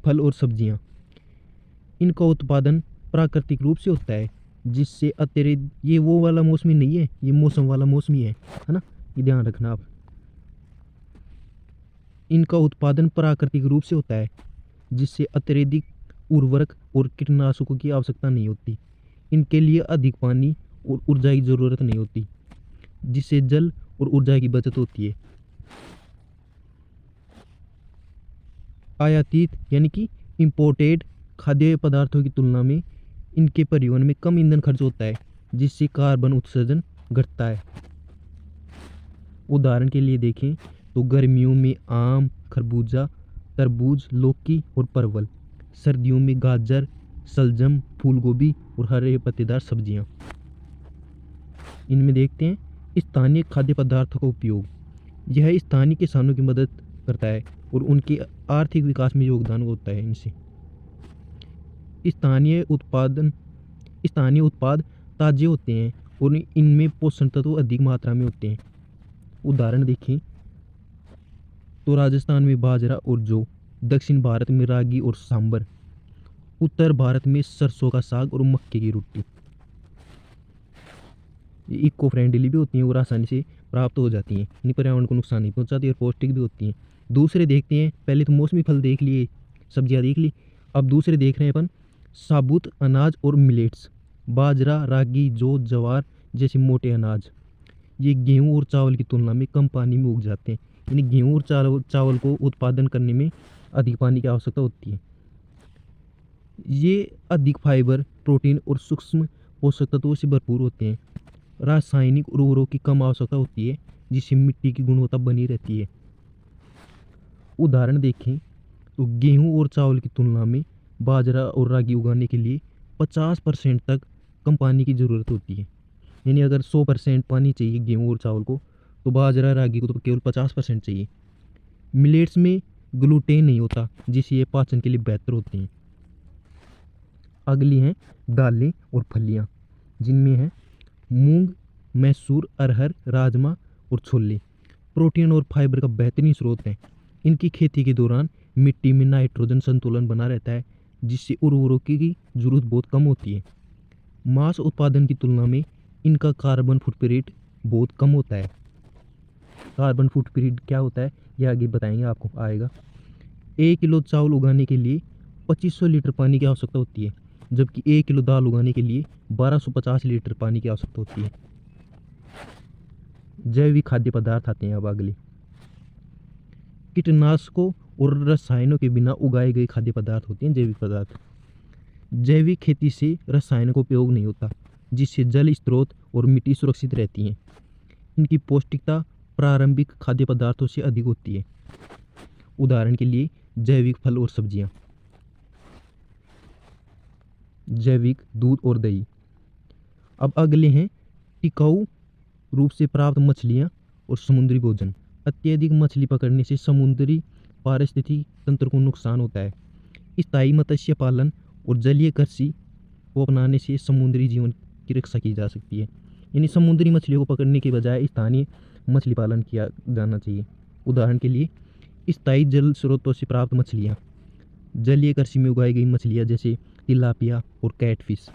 फल और सब्जियां, इनका उत्पादन प्राकृतिक रूप से होता है, जिससे अतिरिक्त, ये वो वाला मौसमी नहीं है, ये मौसम वाला मौसमी है ना, ये ध्यान रखना आप। इनका उत्पादन प्राकृतिक रूप से होता है, जिससे अत्यधिक उर्वरक और कीटनाशकों की आवश्यकता नहीं होती। इनके लिए अधिक पानी और ऊर्जा की ज़रूरत नहीं होती, जिससे जल और ऊर्जा की बचत होती है। आयातित यानी कि इंपोर्टेड खाद्य पदार्थों की तुलना में इनके परिवहन में कम ईंधन खर्च होता है, जिससे कार्बन उत्सर्जन घटता है। उदाहरण के लिए देखें तो गर्मियों में आम, खरबूजा, तरबूज, लौकी और परवल। सर्दियों में गाजर, शलजम, फूल गोभी और हरे पत्तेदार सब्जियां। इनमें देखते हैं स्थानीय खाद्य पदार्थों का उपयोग। यह स्थानीय किसानों की मदद करता है और उनके आर्थिक विकास में योगदान होता है इनसे। स्थानीय उत्पादन स्थानीय उत्पाद ताजे होते हैं और इनमें पोषण तत्व अधिक मात्रा में होते हैं। उदाहरण देखें तो राजस्थान में बाजरा और जौ, दक्षिण भारत में रागी और सांबर, उत्तर भारत में सरसों का साग और मक्के की रोटी। ये इको फ्रेंडली भी होती हैं और आसानी से प्राप्त हो जाती हैं, इन्हें पर्यावरण को नुकसान नहीं पहुंचाती और पौष्टिक भी होती हैं। दूसरे देखते हैं, पहले तो मौसमी फल देख लिए, सब्जियां देख ली, अब दूसरे देख रहे हैं अपन साबुत अनाज और मिलेट्स। बाजरा, रागी, जौ, ज्वार जैसे मोटे अनाज ये गेहूँ और चावल की तुलना में कम पानी में उग जाते हैं। यानी गेहूँ और चावल को उत्पादन करने में अधिक पानी की आवश्यकता होती है। ये अधिक फाइबर, प्रोटीन और सूक्ष्म पोषक तत्वों से भरपूर होते हैं। रासायनिक उर्वरकों की कम आवश्यकता होती है, जिससे मिट्टी की गुणवत्ता बनी रहती है। उदाहरण देखें तो गेहूं और चावल की तुलना में बाजरा और रागी उगाने के लिए 50% तक कम पानी की ज़रूरत होती है। यानी अगर 100% पानी चाहिए गेहूं और चावल को, तो बाजरा रागी को तो केवल 50% चाहिए। मिलेट्स में ग्लूटेन नहीं होता, जिससे ये पाचन के लिए बेहतर होते हैं। अगली हैं दालें और फलियां, जिनमें है मूंग, मैसूर, अरहर, राजमा और छोले। प्रोटीन और फाइबर का बेहतरीन स्रोत हैं। इनकी खेती के दौरान मिट्टी में नाइट्रोजन संतुलन बना रहता है, जिससे उर्वरकों की जरूरत बहुत कम होती है। मांस उत्पादन की तुलना में इनका कार्बन फुटप्रिंट बहुत कम होता है। कार्बन फुटप्रिंट क्या होता है यह आगे बताएंगे, आपको आएगा। 1 किलो चावल उगाने के लिए 2500 लीटर पानी की आवश्यकता होती है, जबकि 1 किलो दाल उगाने के लिए 1250 लीटर पानी की आवश्यकता होती है। जैविक खाद्य पदार्थ आते हैं अब अगले। कीटनाशकों और रसायनों के बिना उगाए गए खाद्य पदार्थ होते हैं जैविक पदार्थ। जैविक खेती से रसायनों का उपयोग नहीं होता, जिससे जल स्रोत और मिट्टी सुरक्षित रहती हैं। इनकी पौष्टिकता प्रारंभिक खाद्य पदार्थों से अधिक होती है। उदाहरण के लिए जैविक फल और सब्जियां, जैविक दूध और दही। अब अगले हैं टिकाऊ रूप से प्राप्त मछलियां और समुद्री भोजन। अत्यधिक मछली पकड़ने से समुद्री पारिस्थितिकी तंत्र को नुकसान होता है। स्थायी मत्स्य पालन और जलीय कृषि को अपनाने से समुद्री जीवन की रक्षा की जा सकती है। यानी समुद्री मछलियों को पकड़ने के बजाय स्थानीय मछली पालन किया जाना चाहिए। उदाहरण के लिए स्थायी जल स्रोतों से प्राप्त मछलियाँ, जलीय कृषि में उगाई गई मछलियाँ जैसे तिलापिया और कैटफिश।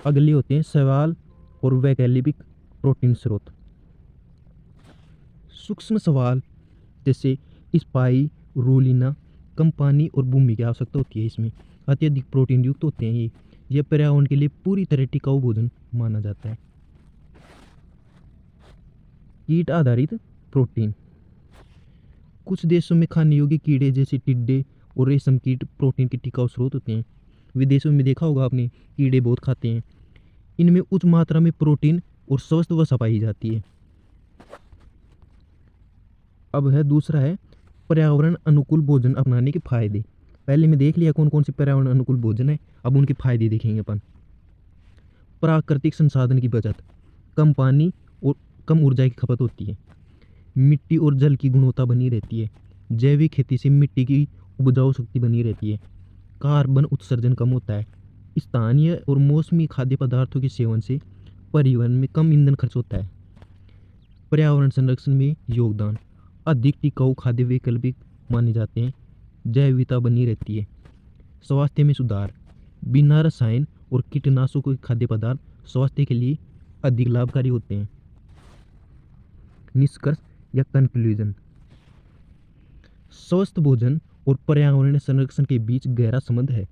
अगले होते हैं शैवाल और वैकल्पिक प्रोटीन स्रोत। सूक्ष्म शैवाल जैसे स्पाइरुलिना कम पानी और भूमि की आवश्यकता होती है। इसमें अत्यधिक प्रोटीन युक्त होते हैं। यह पर्यावरण के लिए पूरी तरह टिकाऊ भोजन माना जाता है। कीट आधारित प्रोटीन। कुछ देशों में खाने योग्य कीड़े जैसे टिड्डे और रेशम कीट प्रोटीन के टिकाऊ स्रोत होते हैं। विदेशों में देखा होगा आपने, कीड़े बहुत खाते हैं। इनमें उच्च मात्रा में प्रोटीन और स्वस्थ वसा पाई जाती है। अब है दूसरा है पर्यावरण अनुकूल भोजन अपनाने के फायदे। पहले में देख लिया कौन कौन से पर्यावरण अनुकूल भोजन है, अब उनके फायदे देखेंगे अपन। प्राकृतिक संसाधन की बचत, कम पानी और कम ऊर्जा की खपत होती है। मिट्टी और जल की गुणवत्ता बनी रहती है। जैविक खेती से मिट्टी की उपजाऊ शक्ति बनी रहती है। कार्बन उत्सर्जन कम होता है। स्थानीय और मौसमी खाद्य पदार्थों के सेवन से परिवहन में कम ईंधन खर्च होता है। पर्यावरण संरक्षण में योगदान, अधिक टिकाऊ खाद्य वैकल्पिक माने जाते हैं। जैव विविधता बनी रहती है। स्वास्थ्य में सुधार, बिना रसायन और कीटनाशकों के खाद्य पदार्थ स्वास्थ्य के लिए अधिक लाभकारी होते हैं। निष्कर्ष या कंक्लूजन, स्वस्थ भोजन और पर्यावरण संरक्षण के बीच गहरा संबंध है।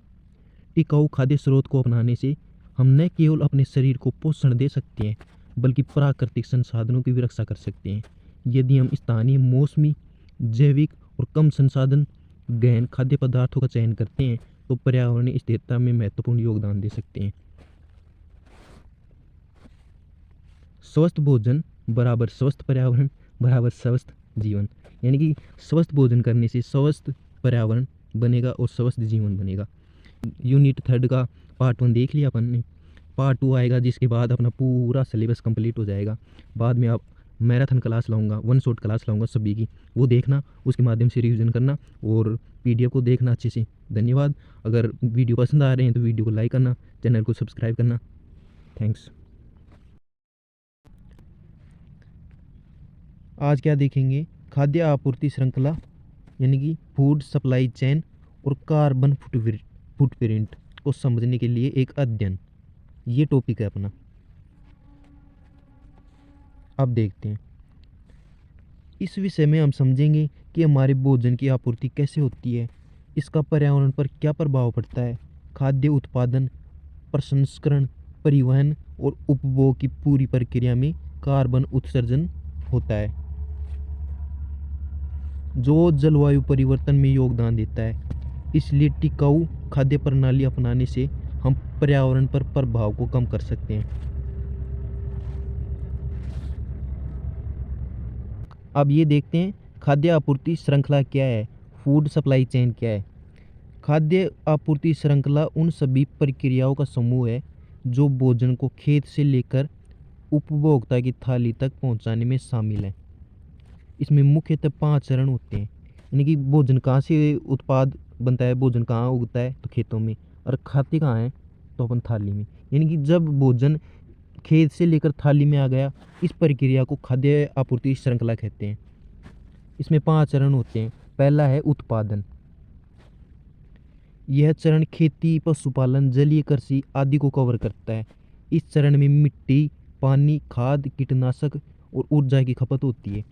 टिकाऊ खाद्य स्रोत को अपनाने से हम न केवल अपने शरीर को पोषण दे सकते हैं, बल्कि प्राकृतिक संसाधनों की भी रक्षा कर सकते हैं। यदि हम स्थानीय, मौसमी, जैविक और कम संसाधन गहन खाद्य पदार्थों का चयन करते हैं, तो पर्यावरणीय स्थिरता में महत्वपूर्ण योगदान दे सकते हैं। स्वस्थ भोजन बराबर स्वस्थ पर्यावरण बराबर स्वस्थ जीवन। यानी कि स्वस्थ भोजन करने से स्वस्थ पर्यावरण बनेगा और स्वस्थ जीवन बनेगा। यूनिट 3 का पार्ट 1 देख लिया अपन ने। पार्ट 2 आएगा जिसके बाद अपना पूरा सिलेबस कंप्लीट हो जाएगा। बाद में आप मैराथन क्लास लाऊंगा, वन शॉट क्लास लाऊंगा सभी की, वो देखना, उसके माध्यम से रिवीजन करना और पीडीएफ को देखना अच्छे से। धन्यवाद। अगर वीडियो पसंद आ रहे हैं तो वीडियो को लाइक करना, चैनल को सब्सक्राइब करना। थैंक्स। आज क्या देखेंगे? खाद्य आपूर्ति श्रृंखला यानी कि फूड सप्लाई चेन और कार्बन फुटप्रिंट को समझने के लिए एक अध्ययन, ये टॉपिक है अपना। अब देखते हैं। इस विषय में हम समझेंगे कि हमारे भोजन की आपूर्ति कैसे होती है, इसका पर्यावरण पर क्या प्रभाव पड़ता है, खाद्य उत्पादन, प्रसंस्करण, परिवहन और उपभोग की पूरी प्रक्रिया में कार्बन उत्सर्जन होता है जो जलवायु परिवर्तन में योगदान देता है। इसलिए टिकाऊ खाद्य प्रणाली अपनाने से हम पर्यावरण पर प्रभाव को कम कर सकते हैं। अब ये देखते हैं खाद्य आपूर्ति श्रृंखला क्या है, फूड सप्लाई चेन क्या है। खाद्य आपूर्ति श्रृंखला उन सभी प्रक्रियाओं का समूह है जो भोजन को खेत से लेकर उपभोक्ता की थाली तक पहुंचाने में शामिल है। इसमें मुख्यतः 5 चरण होते हैं, यानी कि भोजन कहाँ से उत्पाद बनता है, भोजन कहाँ उगता है तो खेतों में, और खाते कहाँ हैं तो अपन थाली में। यानी कि जब भोजन खेत से लेकर थाली में आ गया, इस प्रक्रिया को खाद्य आपूर्ति श्रृंखला कहते हैं। इसमें 5 चरण होते हैं। पहला है उत्पादन। यह चरण खेती, पशुपालन, जलीय कृषि आदि को कवर करता है। इस चरण में मिट्टी, पानी, खाद, कीटनाशक और ऊर्जा की खपत होती है।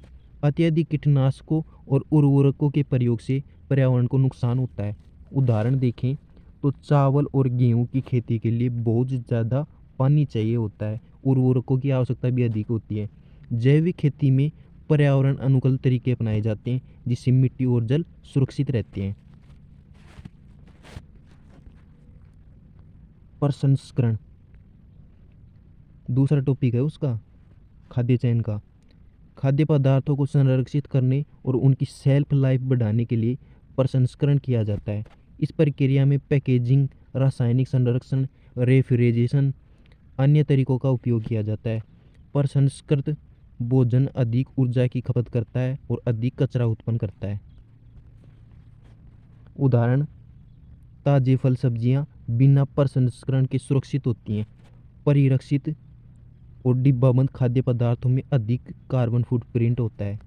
अत्यधिक कीटनाशकों और उर्वरकों के प्रयोग से पर्यावरण को नुकसान होता है। उदाहरण देखें तो चावल और गेहूं की खेती के लिए बहुत ज़्यादा पानी चाहिए होता है, उर्वरकों की आवश्यकता भी अधिक होती है। जैविक खेती में पर्यावरण अनुकूल तरीके अपनाए जाते हैं जिससे मिट्टी और जल सुरक्षित रहते हैं। प्रसंस्करण दूसरा टॉपिक है उसका, खाद्य चयन का। खाद्य पदार्थों को संरक्षित करने और उनकी शेल्फ लाइफ बढ़ाने के लिए प्रसंस्करण किया जाता है। इस प्रक्रिया में पैकेजिंग, रासायनिक संरक्षण, रेफ्रिजरेशन अन्य तरीकों का उपयोग किया जाता है। प्रसंस्कृत भोजन अधिक ऊर्जा की खपत करता है और अधिक कचरा उत्पन्न करता है। उदाहरण, ताजे फल सब्जियां बिना प्रसंस्करण के सुरक्षित होती हैं। परिरक्षित और डिब्बाबंद खाद्य पदार्थों में अधिक कार्बन फुटप्रिंट होता है।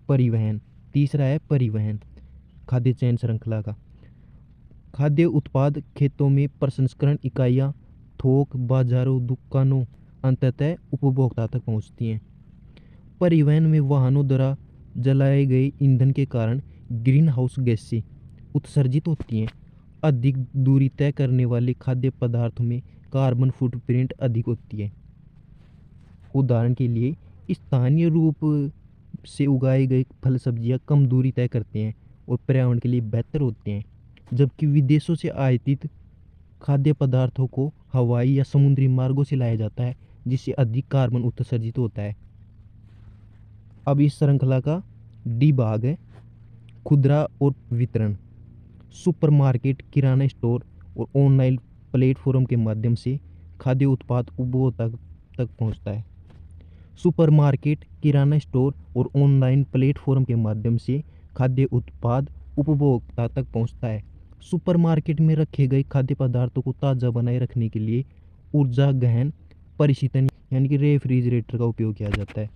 परिवहन तीसरा है परिवहन खाद्य चयन श्रृंखला का। खाद्य उत्पाद खेतों में प्रसंस्करण इकाइयां थोक बाजारों, दुकानों, अंततः उपभोक्ता तक पहुंचती हैं। परिवहन में वाहनों द्वारा जलाए गए ईंधन के कारण ग्रीन हाउस गैसें उत्सर्जित होती हैं। अधिक दूरी तय करने वाले खाद्य पदार्थों में कार्बन फुटप्रिंट अधिक होती है। उदाहरण के लिए स्थानीय रूप से उगाए गए फल सब्जियां कम दूरी तय करते हैं और पर्यावरण के लिए बेहतर होते हैं, जबकि विदेशों से आयातित खाद्य पदार्थों को हवाई या समुद्री मार्गों से लाया जाता है जिससे अधिक कार्बन उत्सर्जित होता है। अब इस श्रृंखला का डी भाग है खुदरा और वितरण। सुपरमार्केट, किराना स्टोर और ऑनलाइन प्लेटफॉर्म के माध्यम से खाद्य उत्पाद उपभोक्ता तक पहुंचता है। सुपरमार्केट, किराना स्टोर और ऑनलाइन प्लेटफॉर्म के माध्यम से खाद्य उत्पाद उपभोक्ता तक पहुंचता है। सुपरमार्केट में रखे गए खाद्य पदार्थों को ताज़ा बनाए रखने के लिए ऊर्जा गहन परिशीतन यानी कि रेफ्रिजरेटर का उपयोग किया जाता है।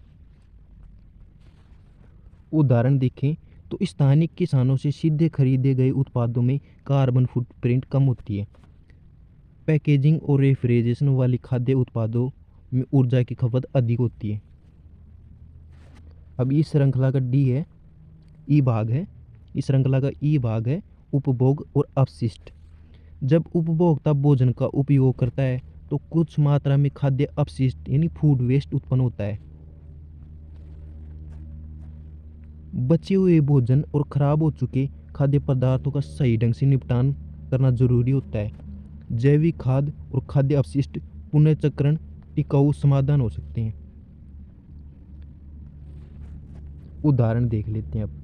उदाहरण देखें तो स्थानीय किसानों से सीधे खरीदे गए उत्पादों में कार्बन फुटप्रिंट कम होती है। पैकेजिंग और रेफ्रिजरेशन वाले खाद्य उत्पादों में ऊर्जा की खपत अधिक होती है। अब इस श्रृंखला का डी है ई भाग है। इस श्रृंखला का ई भाग है उपभोग और अपशिष्ट। जब उपभोक्ता भोजन का उपयोग करता है तो कुछ मात्रा में खाद्य अपशिष्ट यानी फूड वेस्ट उत्पन्न होता है। बचे हुए भोजन और खराब हो चुके खाद्य पदार्थों का सही ढंग से निपटान करना जरूरी होता है। जैविक खाद और खाद्य अपशिष्ट पुनर्चक्रण टिकाऊ समाधान हो सकते हैं। उदाहरण देख लेते हैं अब।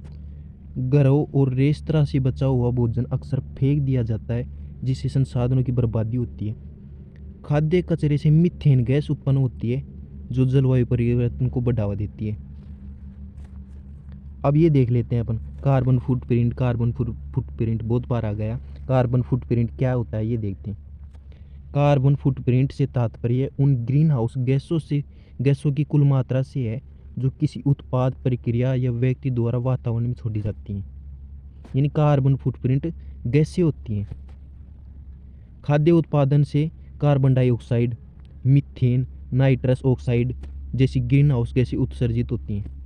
घरों और रेस्तरां से बचा हुआ भोजन अक्सर फेंक दिया जाता है, जिससे संसाधनों की बर्बादी होती है। खाद्य कचरे से मीथेन गैस उत्पन्न होती है, जो जलवायु परिवर्तन को बढ़ावा देती है। अब ये देख लेते हैं अपन कार्बन फुटप्रिंट। कार्बन फुटप्रिंट बहुत बार आ गया। कार्बन फुटप्रिंट क्या होता है ये देखते हैं। कार्बन फुटप्रिंट से तात्पर्य उन ग्रीन हाउस गैसों की कुल मात्रा से है जो किसी उत्पाद, प्रक्रिया या व्यक्ति द्वारा वातावरण में छोड़ी जाती हैं। यानी कार्बन फुटप्रिंट गैसें होती हैं। खाद्य उत्पादन से carbon dioxide, methane, nitrous oxide जैसी ग्रीन हाउस गैसें उत्सर्जित होती हैं।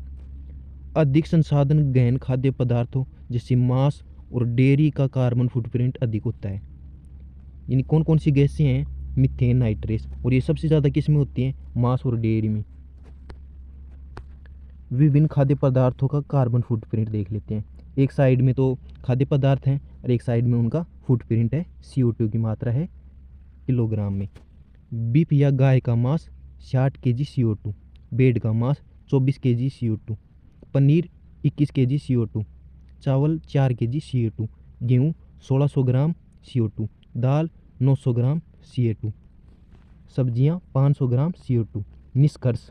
अधिक संसाधन गहन खाद्य पदार्थों जैसे मांस और डेयरी का कार्बन फुटप्रिंट अधिक होता है। यानी कौन कौन सी गैसें हैं? मीथेन, नाइट्रस, और ये सबसे ज़्यादा किस में होती हैं? मांस और डेयरी में। विभिन्न खाद्य पदार्थों का कार्बन फुटप्रिंट देख लेते हैं। एक साइड में तो खाद्य पदार्थ हैं और एक साइड में उनका फुटप्रिंट है, CO2 की मात्रा है किलोग्राम में। बीफ या गाय का मांस 60 kg CO2, भेड़ का मांस 24 kg CO2, paneer 21 kg CO2, चावल 4 kg CO2, गेहूँ 1600 ग्राम CO2, दाल 900 ग्राम CO2, सब्जियां 500 ग्राम CO2। निष्कर्ष,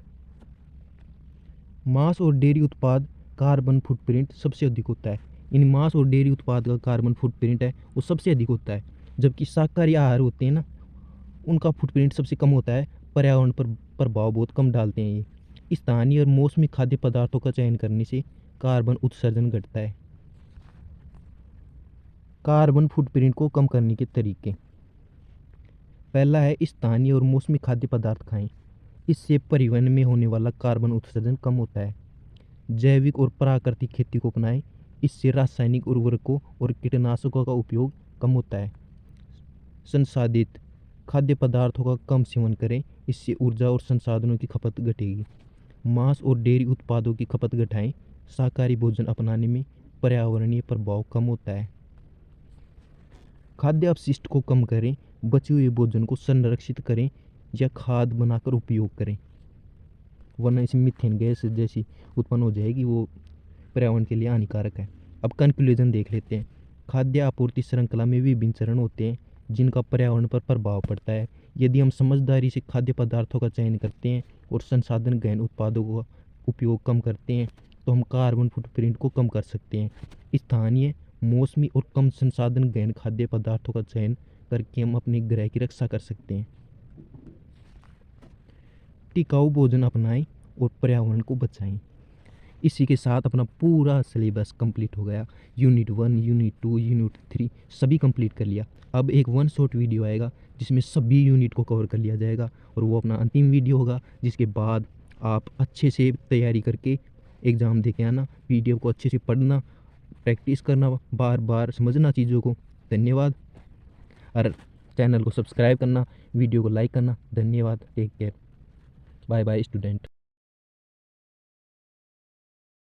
मांस और डेयरी उत्पाद कार्बन फुटप्रिंट सबसे अधिक होता है। इन मांस और डेयरी उत्पाद का कार्बन फुटप्रिंट है वो सबसे अधिक होता है, जबकि शाकाहारी आहार होते हैं ना, उनका फुटप्रिंट सबसे कम होता है। पर्यावरण पर प्रभाव बहुत कम डालते हैं ये। स्थानीय और मौसमी खाद्य पदार्थों का चयन करने से कार्बन उत्सर्जन घटता है। कार्बन फुटप्रिंट को कम करने के तरीके। पहला है स्थानीय और मौसमी खाद्य पदार्थ खाएं। इससे परिवहन में होने वाला कार्बन उत्सर्जन कम होता है। जैविक और प्राकृतिक खेती को अपनाएं। इससे रासायनिक उर्वरकों और कीटनाशकों का उपयोग कम होता है। संसाधित खाद्य पदार्थों का कम सेवन करें। इससे ऊर्जा और संसाधनों की खपत घटेगी। मांस और डेयरी उत्पादों की खपत घटाएं। शाकाहारी भोजन अपनाने में पर्यावरणीय प्रभाव कम होता है। खाद्य अपशिष्ट को कम करें। बचे हुए भोजन को संरक्षित करें या खाद बनाकर उपयोग करें, वरना इसमें मीथेन गैस जैसी उत्पन्न हो जाएगी, वो पर्यावरण के लिए हानिकारक है। अब कंक्लूजन देख लेते हैं। खाद्य आपूर्ति श्रृंखला में विभिन्न चरण होते हैं जिनका पर्यावरण पर प्रभाव पड़ता है। यदि हम समझदारी से खाद्य पदार्थों का चयन करते हैं और संसाधन गहन उत्पादों का उपयोग कम करते हैं तो हम कार्बन फुटप्रिंट को कम कर सकते हैं। स्थानीय, मौसमी और कम संसाधन गहन खाद्य पदार्थों का चयन करके हम अपने ग्रह की रक्षा कर सकते हैं। टिकाऊ भोजन अपनाएं और पर्यावरण को बचाएं। इसी के साथ अपना पूरा सिलेबस कंप्लीट हो गया। यूनिट 1, यूनिट 2, यूनिट 3 सभी कंप्लीट कर लिया। अब एक वन शॉट वीडियो आएगा जिसमें सभी यूनिट को कवर कर लिया जाएगा और वो अपना अंतिम वीडियो होगा, जिसके बाद आप अच्छे से तैयारी करके एग्ज़ाम दे के आना। वीडियो को अच्छे से पढ़ना, प्रैक्टिस करना, बार बार समझना चीज़ों को। धन्यवाद। और चैनल को सब्सक्राइब करना, वीडियो को लाइक करना। धन्यवाद। Take care. Bye bye student.